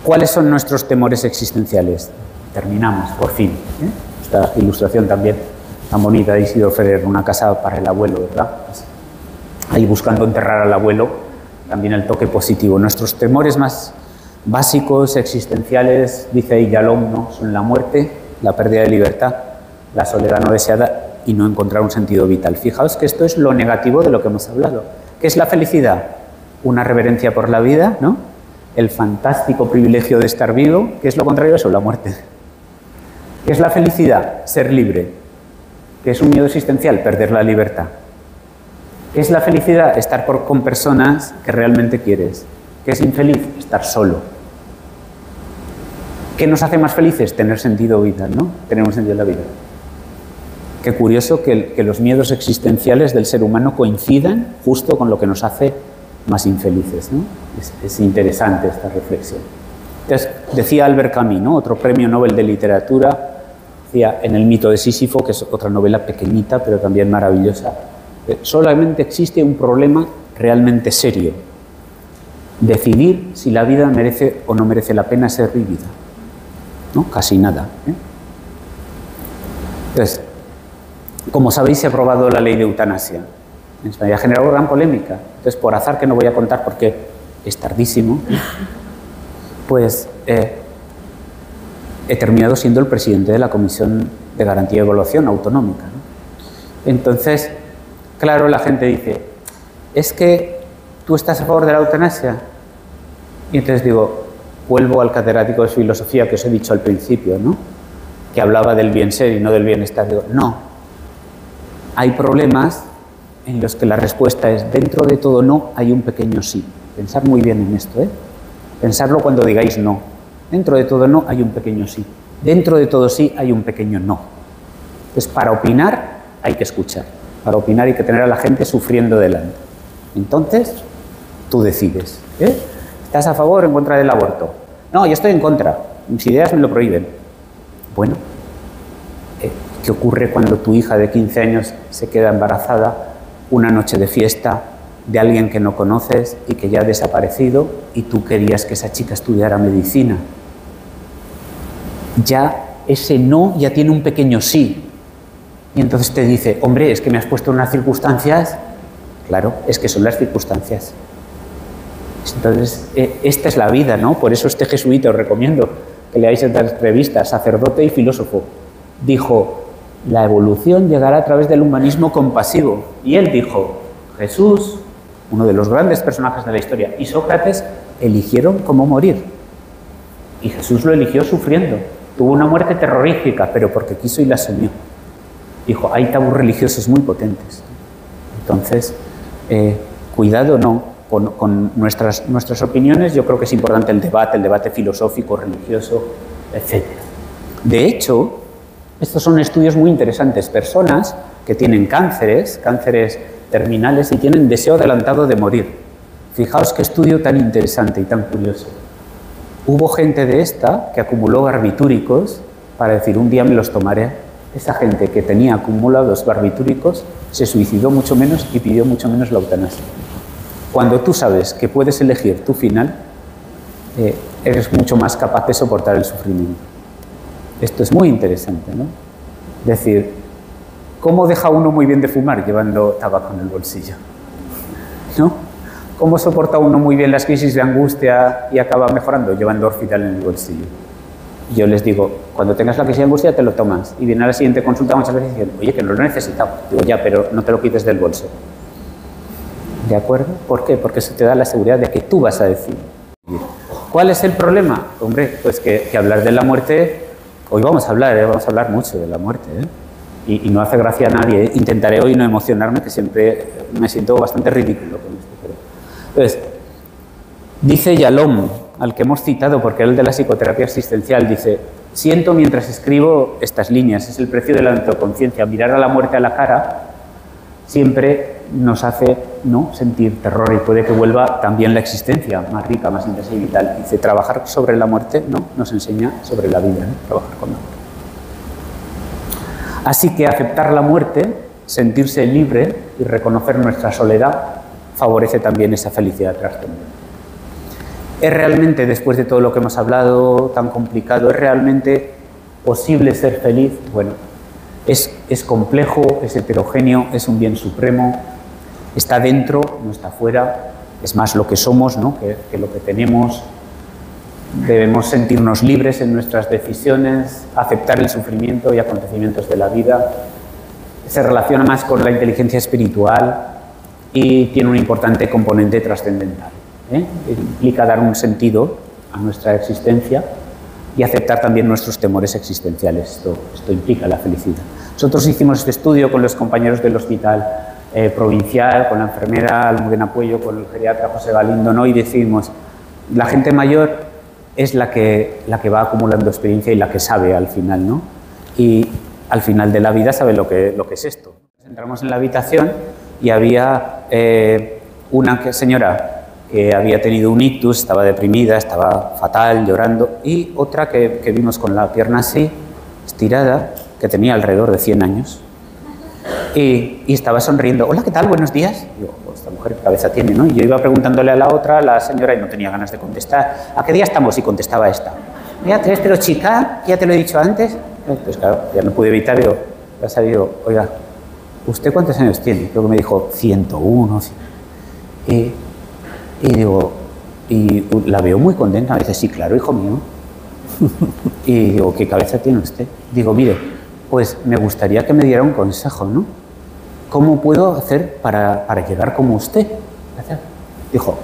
¿Cuáles son nuestros temores existenciales? Terminamos, por fin. Esta ilustración también tan bonita de Isidro Ferrer, una casa para el abuelo, ¿verdad? Ahí buscando enterrar al abuelo, también el toque positivo. Nuestros temores más básicos, existenciales, dice Yalom, ¿no? Son la muerte, la pérdida de libertad, la soledad no deseada y no encontrar un sentido vital. Fijaos que esto es lo negativo de lo que hemos hablado. ¿Qué es la felicidad? Una reverencia por la vida, ¿no? El fantástico privilegio de estar vivo. ¿Qué es lo contrario de eso? La muerte. ¿Qué es la felicidad? Ser libre. ¿Qué es un miedo existencial? Perder la libertad. ¿Qué es la felicidad? Estar con personas que realmente quieres. ¿Qué es infeliz? Estar solo. ¿Qué nos hace más felices? Tener sentido vital, ¿no? Tener un sentido de la vida. Qué curioso que los miedos existenciales del ser humano coincidan justo con lo que nos hace más infelices, ¿no? Es interesante esta reflexión. Entonces, decía Albert Camus, ¿no? Otro premio Nobel de literatura, decía en El mito de Sísifo, que es otra novela pequeñita pero también maravillosa, solamente existe un problema realmente serio: decidir si la vida merece o no merece la pena ser vivida. ¿No? Casi nada, ¿eh? Entonces, como sabéis, se ha aprobado la ley de eutanasia. En España ha generado gran polémica. Entonces, por azar, que no voy a contar porque es tardísimo, pues he terminado siendo el presidente de la Comisión de Garantía y Evaluación Autonómica, ¿no? Entonces, claro, la gente dice, es que tú estás a favor de la eutanasia. Y entonces digo, vuelvo al catedrático de filosofía que os he dicho al principio, ¿no? Que hablaba del bien ser y no del bienestar. Digo, no. Hay problemas en los que la respuesta es dentro de todo no hay un pequeño sí. Pensad muy bien en esto, ¿eh? Pensarlo cuando digáis no. Dentro de todo no hay un pequeño sí. Dentro de todo sí hay un pequeño no. Pues para opinar hay que escuchar. Para opinar hay que tener a la gente sufriendo delante. Entonces, tú decides. ¿Eh? ¿Estás a favor o en contra del aborto? No, yo estoy en contra. Mis ideas me lo prohíben. Bueno, ¿qué ocurre cuando tu hija de 15 años se queda embarazada una noche de fiesta de alguien que no conoces y que ya ha desaparecido y tú querías que esa chica estudiara medicina? Ya ese no ya tiene un pequeño sí. Y entonces te dice, hombre, es que me has puesto unas circunstancias. Claro, es que son las circunstancias. Entonces, esta es la vida, ¿no? Por eso este jesuita, os recomiendo que leáis esta revista, sacerdote y filósofo, dijo, la evolución llegará a través del humanismo compasivo. Y él dijo, Jesús, uno de los grandes personajes de la historia, y Sócrates eligieron cómo morir. Y Jesús lo eligió sufriendo. Tuvo una muerte terrorífica, pero porque quiso y la asumió. Dijo, hay tabús religiosos muy potentes. Entonces, cuidado no con nuestras opiniones. Yo creo que es importante el debate filosófico, religioso, etc. De hecho, estos son estudios muy interesantes. Personas que tienen cánceres terminales y tienen deseo adelantado de morir. Fijaos qué estudio tan interesante y tan curioso. Hubo gente de esta que acumuló barbitúricos para decir, un día me los tomaré. Esa gente que tenía acumulados barbitúricos se suicidó mucho menos y pidió mucho menos la eutanasia. Cuando tú sabes que puedes elegir tu final, eres mucho más capaz de soportar el sufrimiento. Esto es muy interesante, ¿no? Es decir, ¿cómo deja uno muy bien de fumar llevando tabaco en el bolsillo? ¿No? ¿Cómo soporta uno muy bien las crisis de angustia y acaba mejorando llevando orfidal en el bolsillo? Yo les digo, cuando tengas la crisis de angustia te lo tomas y viene a la siguiente consulta muchas veces diciendo, oye, que no lo he necesitado. Digo, ya, pero no te lo quites del bolso. ¿De acuerdo? ¿Por qué? Porque eso te da la seguridad de que tú vas a decidir. ¿Cuál es el problema? Hombre, pues que hablar de la muerte, hoy vamos a hablar mucho de la muerte, ¿eh? Y no hace gracia a nadie, ¿eh? Intentaré hoy no emocionarme, que siempre me siento bastante ridículo con esto. Entonces, dice Yalom, al que hemos citado, porque era el de la psicoterapia existencial, dice, siento mientras escribo estas líneas, es el precio de la autoconciencia, mirar a la muerte a la cara siempre nos hace no sentir terror y puede que vuelva también la existencia más rica, más intensa y vital. Dice, trabajar sobre la muerte no, nos enseña sobre la vida, ¿no? Trabajar con la muerte. Así que aceptar la muerte, sentirse libre y reconocer nuestra soledad favorece también esa felicidad trascendente. ¿Es realmente, después de todo lo que hemos hablado, tan complicado, es realmente posible ser feliz? Bueno, es complejo, es heterogéneo, es un bien supremo, está dentro, no está fuera, es más lo que somos, ¿no? que lo que tenemos. Debemos sentirnos libres en nuestras decisiones, aceptar el sufrimiento y acontecimientos de la vida. Se relaciona más con la inteligencia espiritual y tiene un importante componente trascendental. Implica dar un sentido a nuestra existencia y aceptar también nuestros temores existenciales. Esto implica la felicidad. Nosotros hicimos este estudio con los compañeros del hospital provincial, con la enfermera Almudena Puello, con el geriatra José Galindo, ¿no? Y decidimos, la gente mayor es la que va acumulando experiencia y la que sabe al final, ¿no? Y al final de la vida sabe lo que es esto. Entramos en la habitación y había una señora que había tenido un ictus, estaba deprimida, estaba fatal, llorando, y otra que vimos con la pierna así, estirada, que tenía alrededor de 100 años, y estaba sonriendo. Hola, ¿qué tal? Buenos días. Digo, pues esta mujer qué cabeza tiene, ¿no? Y yo iba preguntándole a la otra, la señora, y no tenía ganas de contestar. ¿A qué día estamos? Y contestaba esta. Mira, pero chica, ya te lo he dicho antes. Pues claro, ya no pude evitar, digo, ha salido, oiga, ¿usted cuántos años tiene? Creo que me dijo 101. Y digo, y la veo muy contenta. Me dice, sí, claro, hijo mío. Y digo, ¿qué cabeza tiene usted? Digo, mire, pues me gustaría que me diera un consejo, ¿no? ¿Cómo puedo hacer para llegar como usted? Dijo,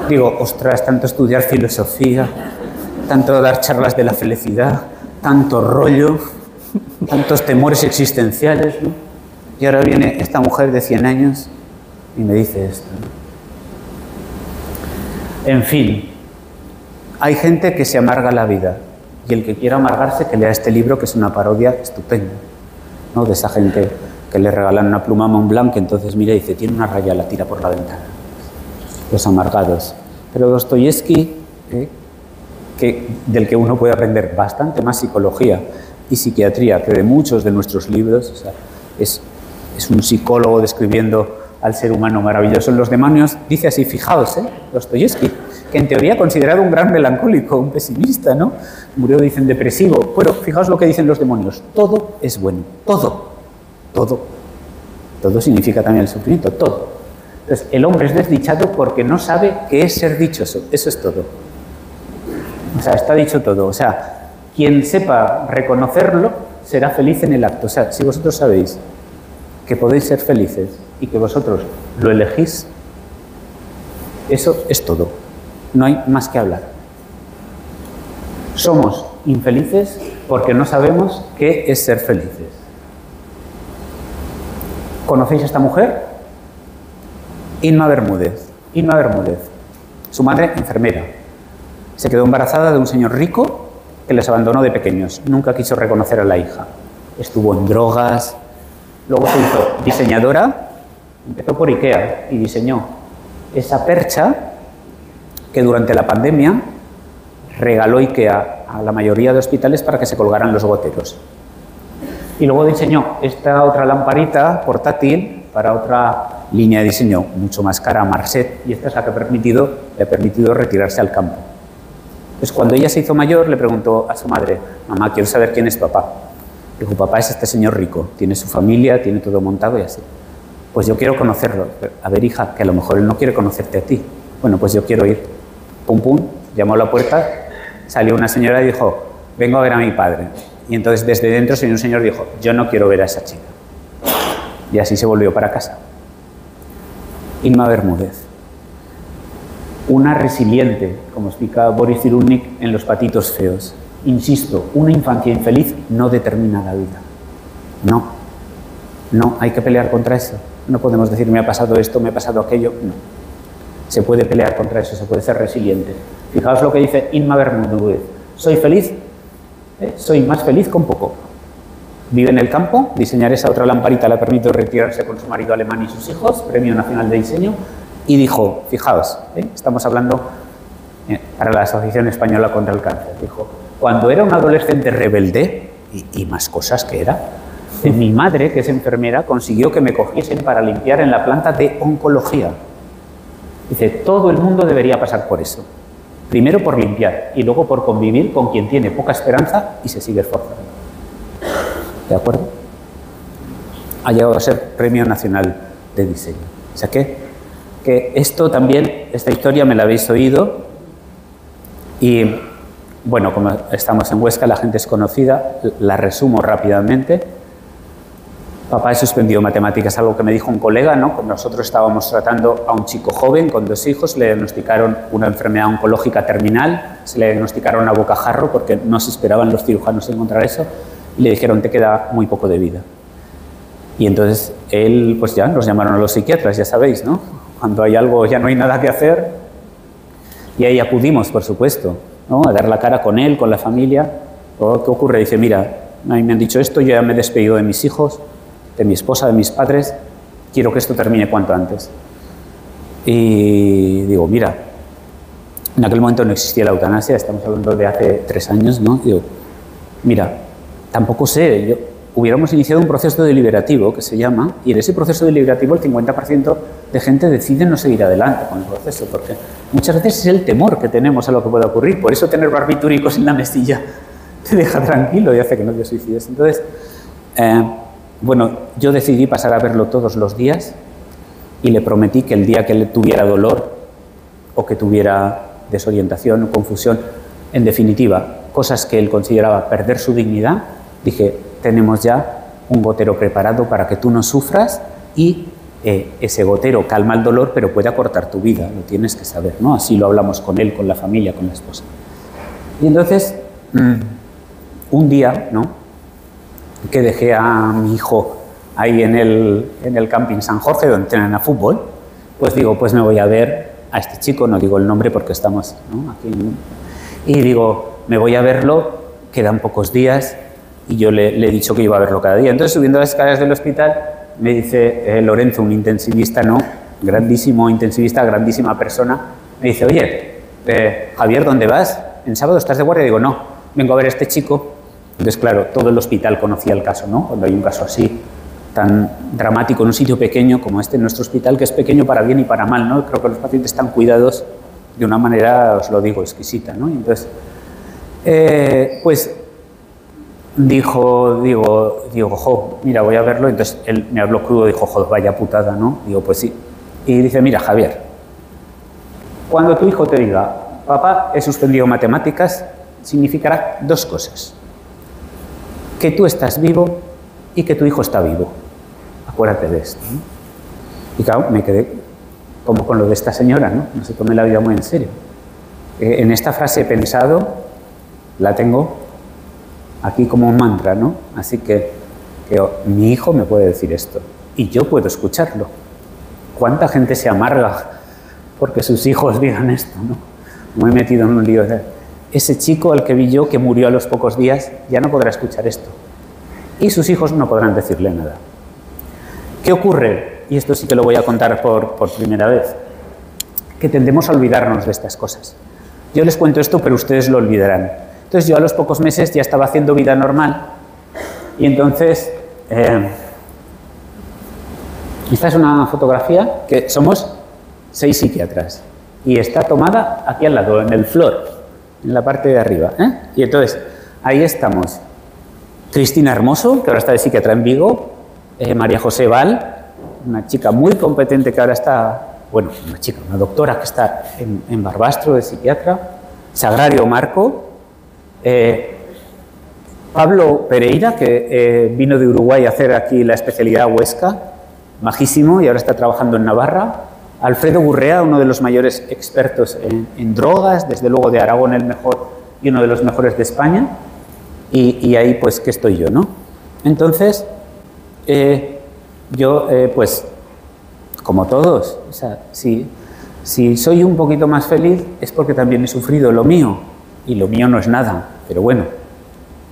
digo, ostras, tanto estudiar filosofía, tanto dar charlas de la felicidad, tanto rollo, tantos temores existenciales, ¿no? Y ahora viene esta mujer de 100 años y me dice esto, ¿no? En fin, hay gente que se amarga la vida, y el que quiera amargarse que lea este libro, que es una parodia estupenda, ¿no? De esa gente que le regalan una pluma a Montblanc, que entonces mira y dice, tiene una raya, la tira por la ventana. Los amargados. Pero Dostoyevsky, del que uno puede aprender bastante más psicología y psiquiatría que de muchos de nuestros libros, o sea, es un psicólogo describiendo al ser humano maravilloso en los demonios, dice así, fijaos, Dostoyevsky, que en teoría considerado un gran melancólico, un pesimista, ¿no? Murió, dicen, depresivo. Bueno, fijaos lo que dicen los demonios, todo es bueno, todo, todo. Todo significa también el sufrimiento, todo. Entonces, el hombre es desdichado porque no sabe qué es ser dichoso, eso es todo. O sea, está dicho todo. O sea, quien sepa reconocerlo será feliz en el acto. O sea, si vosotros sabéis que podéis ser felices y que vosotros lo elegís, eso es todo. No hay más que hablar. Somos infelices porque no sabemos qué es ser felices. ¿Conocéis a esta mujer? Inma Bermúdez. Inma Bermúdez. Su madre, enfermera. Se quedó embarazada de un señor rico que les abandonó de pequeños. Nunca quiso reconocer a la hija. Estuvo en drogas. Luego se hizo diseñadora. Empezó por IKEA y diseñó esa percha que durante la pandemia regaló IKEA a la mayoría de hospitales para que se colgaran los goteros. Y luego diseñó esta otra lamparita portátil para otra línea de diseño mucho más cara, Marset, y esta es la que le ha permitido retirarse al campo. Pues cuando ella se hizo mayor, le preguntó a su madre, mamá, quiero saber quién es papá. Dijo, papá es este señor rico, tiene su familia, tiene todo montado y así. Pues yo quiero conocerlo. A ver, hija, que a lo mejor él no quiere conocerte a ti. Bueno, pues yo quiero ir. Pum, pum, llamó a la puerta, salió una señora y dijo, vengo a ver a mi padre. Y entonces desde dentro un señor dijo, yo no quiero ver a esa chica. Y así se volvió para casa. Inma Bermúdez. Una resiliente, como explica Boris Cyrulnik en Los patitos feos. Insisto, una infancia infeliz no determina la vida. No, hay que pelear contra eso. No podemos decir, me ha pasado esto, me ha pasado aquello. No. Se puede pelear contra eso, se puede ser resiliente. Fijaos lo que dice Inma Bermúdez. Soy feliz, soy más feliz con poco. Vive en el campo, diseñar esa otra lamparita le ha permitido retirarse con su marido alemán y sus hijos, Premio Nacional de Diseño, y dijo, fijaos, estamos hablando para la Asociación Española contra el Cáncer, dijo, cuando era un adolescente rebelde, y más cosas que era, mi madre, que es enfermera, consiguió que me cogiesen para limpiar en la planta de oncología. Dice, todo el mundo debería pasar por eso. Primero por limpiar y luego por convivir con quien tiene poca esperanza y se sigue esforzando. ¿De acuerdo? Ha llegado a ser Premio Nacional de Diseño. O sea que esto también, esta historia me la habéis oído y, bueno, como estamos en Huesca, la gente es conocida, la resumo rápidamente. Papá he suspendido matemáticas, algo que me dijo un colega, ¿no? Cuando nosotros estábamos tratando a un chico joven con 2 hijos, le diagnosticaron una enfermedad oncológica terminal, se le diagnosticaron a bocajarro porque no se esperaban los cirujanos encontrar eso, y le dijeron, te queda muy poco de vida. Y entonces él, pues ya nos llamaron a los psiquiatras, ya sabéis, ¿no? Cuando hay algo, ya no hay nada que hacer. Y ahí acudimos, por supuesto, ¿no? A dar la cara con él, con la familia. ¿Qué ocurre? Dice, mira, a mí me han dicho esto, yo ya me he despedido de mis hijos, de mi esposa, de mis padres, quiero que esto termine cuanto antes. Y digo, mira, en aquel momento no existía la eutanasia, estamos hablando de hace 3 años, ¿no? Digo, mira, tampoco sé, hubiéramos iniciado un proceso deliberativo que se llama, y en ese proceso deliberativo el 50% de gente decide no seguir adelante con el proceso, porque muchas veces es el temor que tenemos a lo que pueda ocurrir, por eso tener barbitúricos en la mesilla te deja tranquilo y hace que no te suicides. Entonces, bueno, yo decidí pasar a verlo todos los días y le prometí que el día que él tuviera dolor o que tuviera desorientación o confusión, en definitiva, cosas que él consideraba perder su dignidad, dije, tenemos ya un gotero preparado para que tú no sufras y ese gotero calma el dolor, pero puede acortar tu vida, lo tienes que saber, ¿no? Así lo hablamos con él, con la familia, con la esposa. Y entonces, un día, ¿no?, que dejé a mi hijo ahí en el camping San Jorge, donde entrenan a fútbol, pues digo, pues me voy a ver a este chico, no digo el nombre porque estamos, ¿no?, aquí, y digo, me voy a verlo, quedan pocos días, y yo le he dicho que iba a verlo cada día. Entonces, subiendo las escaleras del hospital, me dice Lorenzo, un intensivista, ¿no?, grandísimo intensivista, grandísima persona, me dice, oye, Javier, ¿dónde vas? ¿En sábado estás de guardia? Digo, no, vengo a ver a este chico. Entonces, claro, todo el hospital conocía el caso, ¿no?, cuando hay un caso así, tan dramático en un sitio pequeño como este, en nuestro hospital, que es pequeño para bien y para mal, ¿no? Creo que los pacientes están cuidados de una manera, os lo digo, exquisita, ¿no? Y entonces, pues digo, jo, mira, voy a verlo. Entonces él me habló crudo, dijo, joder, vaya putada, ¿no? Digo, pues sí. Y dice, mira, Javier, cuando tu hijo te diga, papá, he suspendido matemáticas, significará dos cosas: que tú estás vivo y que tu hijo está vivo. Acuérdate de esto, ¿no? Y claro, me quedé como con lo de esta señora, ¿no? No se tome la vida muy en serio. En esta frase he pensado, la tengo aquí como un mantra, ¿no? Así que mi hijo me puede decir esto y yo puedo escucharlo. ¿Cuánta gente se amarga porque sus hijos digan esto, ¿no? Me he metido en un lío. Ese chico al que vi yo, que murió a los pocos días, ya no podrá escuchar esto. Y sus hijos no podrán decirle nada. ¿Qué ocurre? Y esto sí que lo voy a contar por primera vez. Que tendemos a olvidarnos de estas cosas. Yo les cuento esto, pero ustedes lo olvidarán. Entonces yo a los pocos meses ya estaba haciendo vida normal. Y entonces... esta es una fotografía que somos 6 psiquiatras. Y está tomada aquí al lado, en el floor, en la parte de arriba, ¿eh? Y entonces, ahí estamos. Cristina Hermoso, que ahora está de psiquiatra en Vigo, María José Val, una chica muy competente que ahora está, bueno, una doctora que está en Barbastro de psiquiatra, Sagrario Marco, Pablo Pereira, que vino de Uruguay a hacer aquí la especialidad Huesca, majísimo, y ahora está trabajando en Navarra, Alfredo Gurrea, uno de los mayores expertos en drogas, desde luego de Aragón el mejor y uno de los mejores de España, y ahí pues que estoy yo, ¿no? Entonces, yo pues, como todos, o sea, si soy un poquito más feliz es porque también he sufrido lo mío, y lo mío no es nada, pero bueno,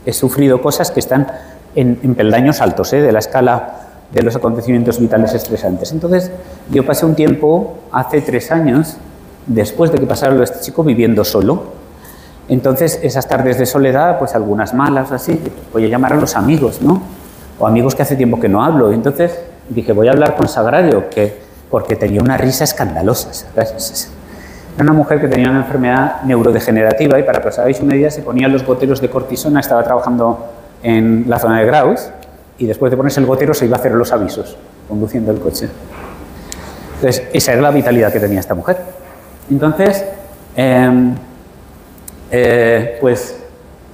he sufrido cosas que están en peldaños altos, de la escala de los acontecimientos vitales estresantes. Entonces, yo pasé un tiempo, hace 3 años, después de que pasara lo de este chico, viviendo solo. Entonces, esas tardes de soledad, pues algunas malas, así, voy a llamar a los amigos, ¿no? O amigos que hace tiempo que no hablo. Entonces, dije, voy a hablar con Sagrario, porque tenía una risa escandalosa, ¿sabes? Era una mujer que tenía una enfermedad neurodegenerativa y, para que os hagáis una idea, se ponía los goteros de cortisona, estaba trabajando en la zona de Graus, y después de ponerse el gotero se iba a hacer los avisos, conduciendo el coche. Entonces, esa era la vitalidad que tenía esta mujer. Entonces, pues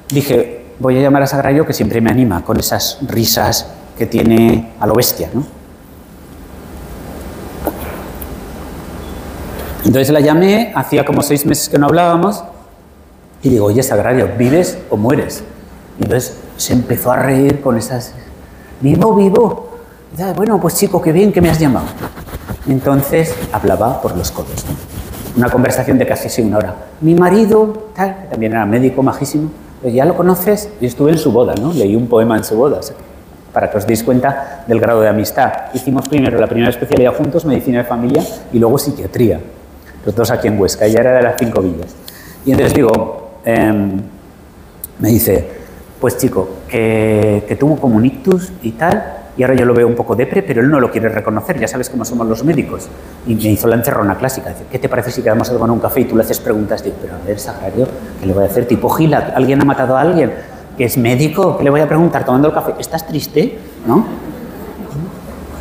dije, voy a llamar a Sagrario, que siempre me anima con esas risas que tiene a lo bestia, ¿no? Entonces la llamé, hacía como 6 meses que no hablábamos, y digo, oye, Sagrario, ¿vives o mueres? Y entonces se empezó a reír con esas... Vivo, vivo. Y, bueno, pues chico, qué bien que me has llamado. Entonces hablaba por los codos, ¿no? Una conversación de casi 1 hora. Mi marido, tal, que también era médico, majísimo, pues ya lo conoces. Yo estuve en su boda, ¿no? Leí un poema en su boda, o sea, para que os deis cuenta del grado de amistad. Hicimos primero la primera especialidad juntos, medicina de familia, y luego psiquiatría. Los 2 aquí en Huesca, ella era de las 5 villas. Y entonces digo, me dice, pues chico, que tuvo como un ictus y tal, y ahora yo lo veo un poco depre, pero él no lo quiere reconocer, ya sabes cómo somos los médicos. Y me hizo la encerrona clásica, dice, ¿qué te parece si quedamos a tomar un café y tú le haces preguntas? Digo, pero a ver, Sagrario, ¿qué le voy a hacer? Tipo Gila, ¿alguien ha matado a alguien? ¿Que es médico? ¿Qué le voy a preguntar tomando el café? ¿Estás triste? ¿No?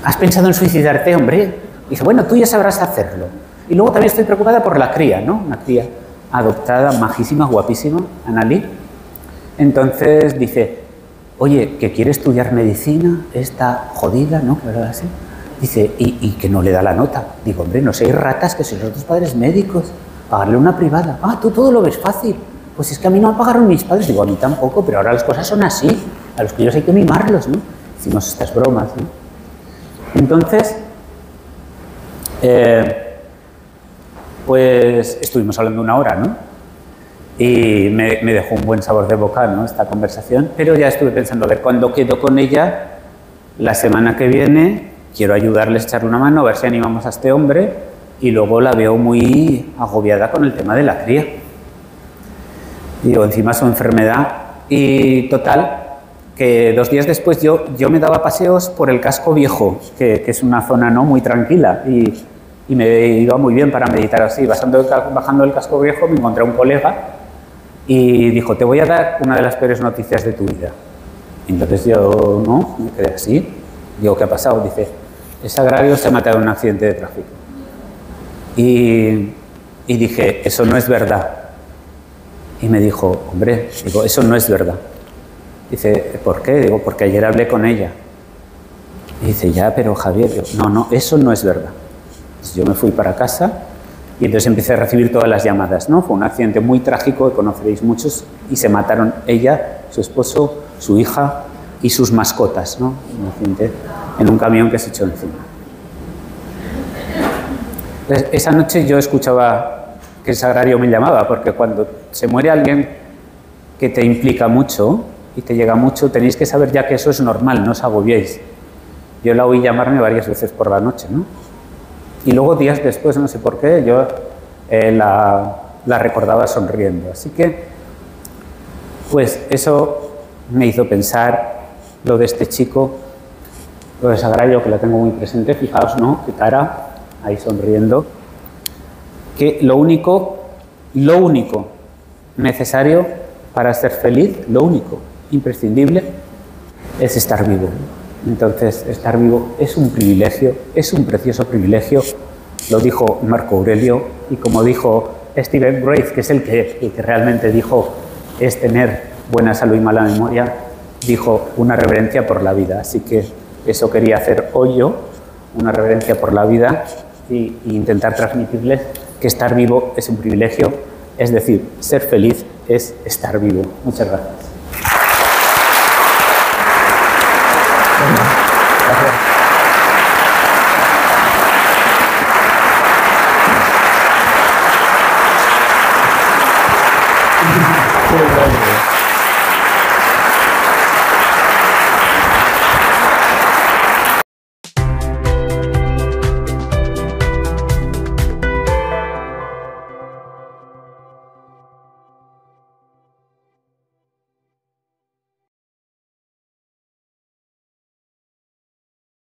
¿Has pensado en suicidarte, hombre? Y dice, bueno, tú ya sabrás hacerlo. Y luego también estoy preocupada por la cría, ¿no? Una cría adoptada, majísima, guapísima, Analí. Entonces dice, oye, que quiere estudiar medicina, está jodida, ¿no? ¿Verdad así? Dice, y que no le da la nota. Digo, hombre, no seáis ratas, que sois los 2 padres médicos, pagarle una privada. Ah, tú todo lo ves fácil. pues es que a mí no me pagaron mis padres. Digo, a mí tampoco, pero ahora las cosas son así. A los críos hay que mimarlos, ¿no? Hicimos estas bromas, ¿no? Entonces, pues estuvimos hablando una hora, ¿no? Y me dejó un buen sabor de boca, ¿no?, esta conversación, pero ya estuve pensando, a ver, cuando quedo con ella, la semana que viene, quiero ayudarles a echarle una mano, a ver si animamos a este hombre, y luego la veo muy agobiada con el tema de la cría. Digo, encima su enfermedad, y total, que 2 días después yo me daba paseos por el Casco Viejo, que es una zona, ¿no?, muy tranquila, y me iba muy bien para meditar así. Bajando el Casco Viejo me encontré a un colega y dijo, te voy a dar una de las peores noticias de tu vida. Y entonces yo, no, me quedé así. Digo, ¿qué ha pasado? Dice, ese agrario se ha matado en un accidente de tráfico. Y dije, eso no es verdad. Y me dijo, hombre, digo, eso no es verdad. Dice, ¿por qué? Digo, porque ayer hablé con ella. Y dice, ya, pero Javier, digo, no, eso no es verdad. Entonces yo me fui para casa y entonces empecé a recibir todas las llamadas, ¿no? Fue un accidente muy trágico que conoceréis muchos y se mataron ella, su esposo, su hija y sus mascotas, ¿no? Un accidente en un camión que se echó encima. Entonces, esa noche yo escuchaba que el sagrario me llamaba, porque cuando se muere alguien que te implica mucho y te llega mucho, tenéis que saber ya que eso es normal, no os agobiéis. Yo la oí llamarme varias veces por la noche, ¿no? Y luego días después, no sé por qué, yo la recordaba sonriendo. Así que, pues eso me hizo pensar lo de este chico, lo de Sagrario, que la tengo muy presente. Fijaos, ¿no?, qué cara, ahí sonriendo. Que lo único necesario para ser feliz, lo único imprescindible, es estar vivo. Entonces, estar vivo es un privilegio, es un precioso privilegio. Lo dijo Marco Aurelio y como dijo Stephen Grace, que es el que realmente dijo es tener buena salud y mala memoria, dijo una reverencia por la vida. Así que eso quería hacer hoy yo, una reverencia por la vida e intentar transmitirles que estar vivo es un privilegio, es decir, ser feliz es estar vivo. Muchas gracias.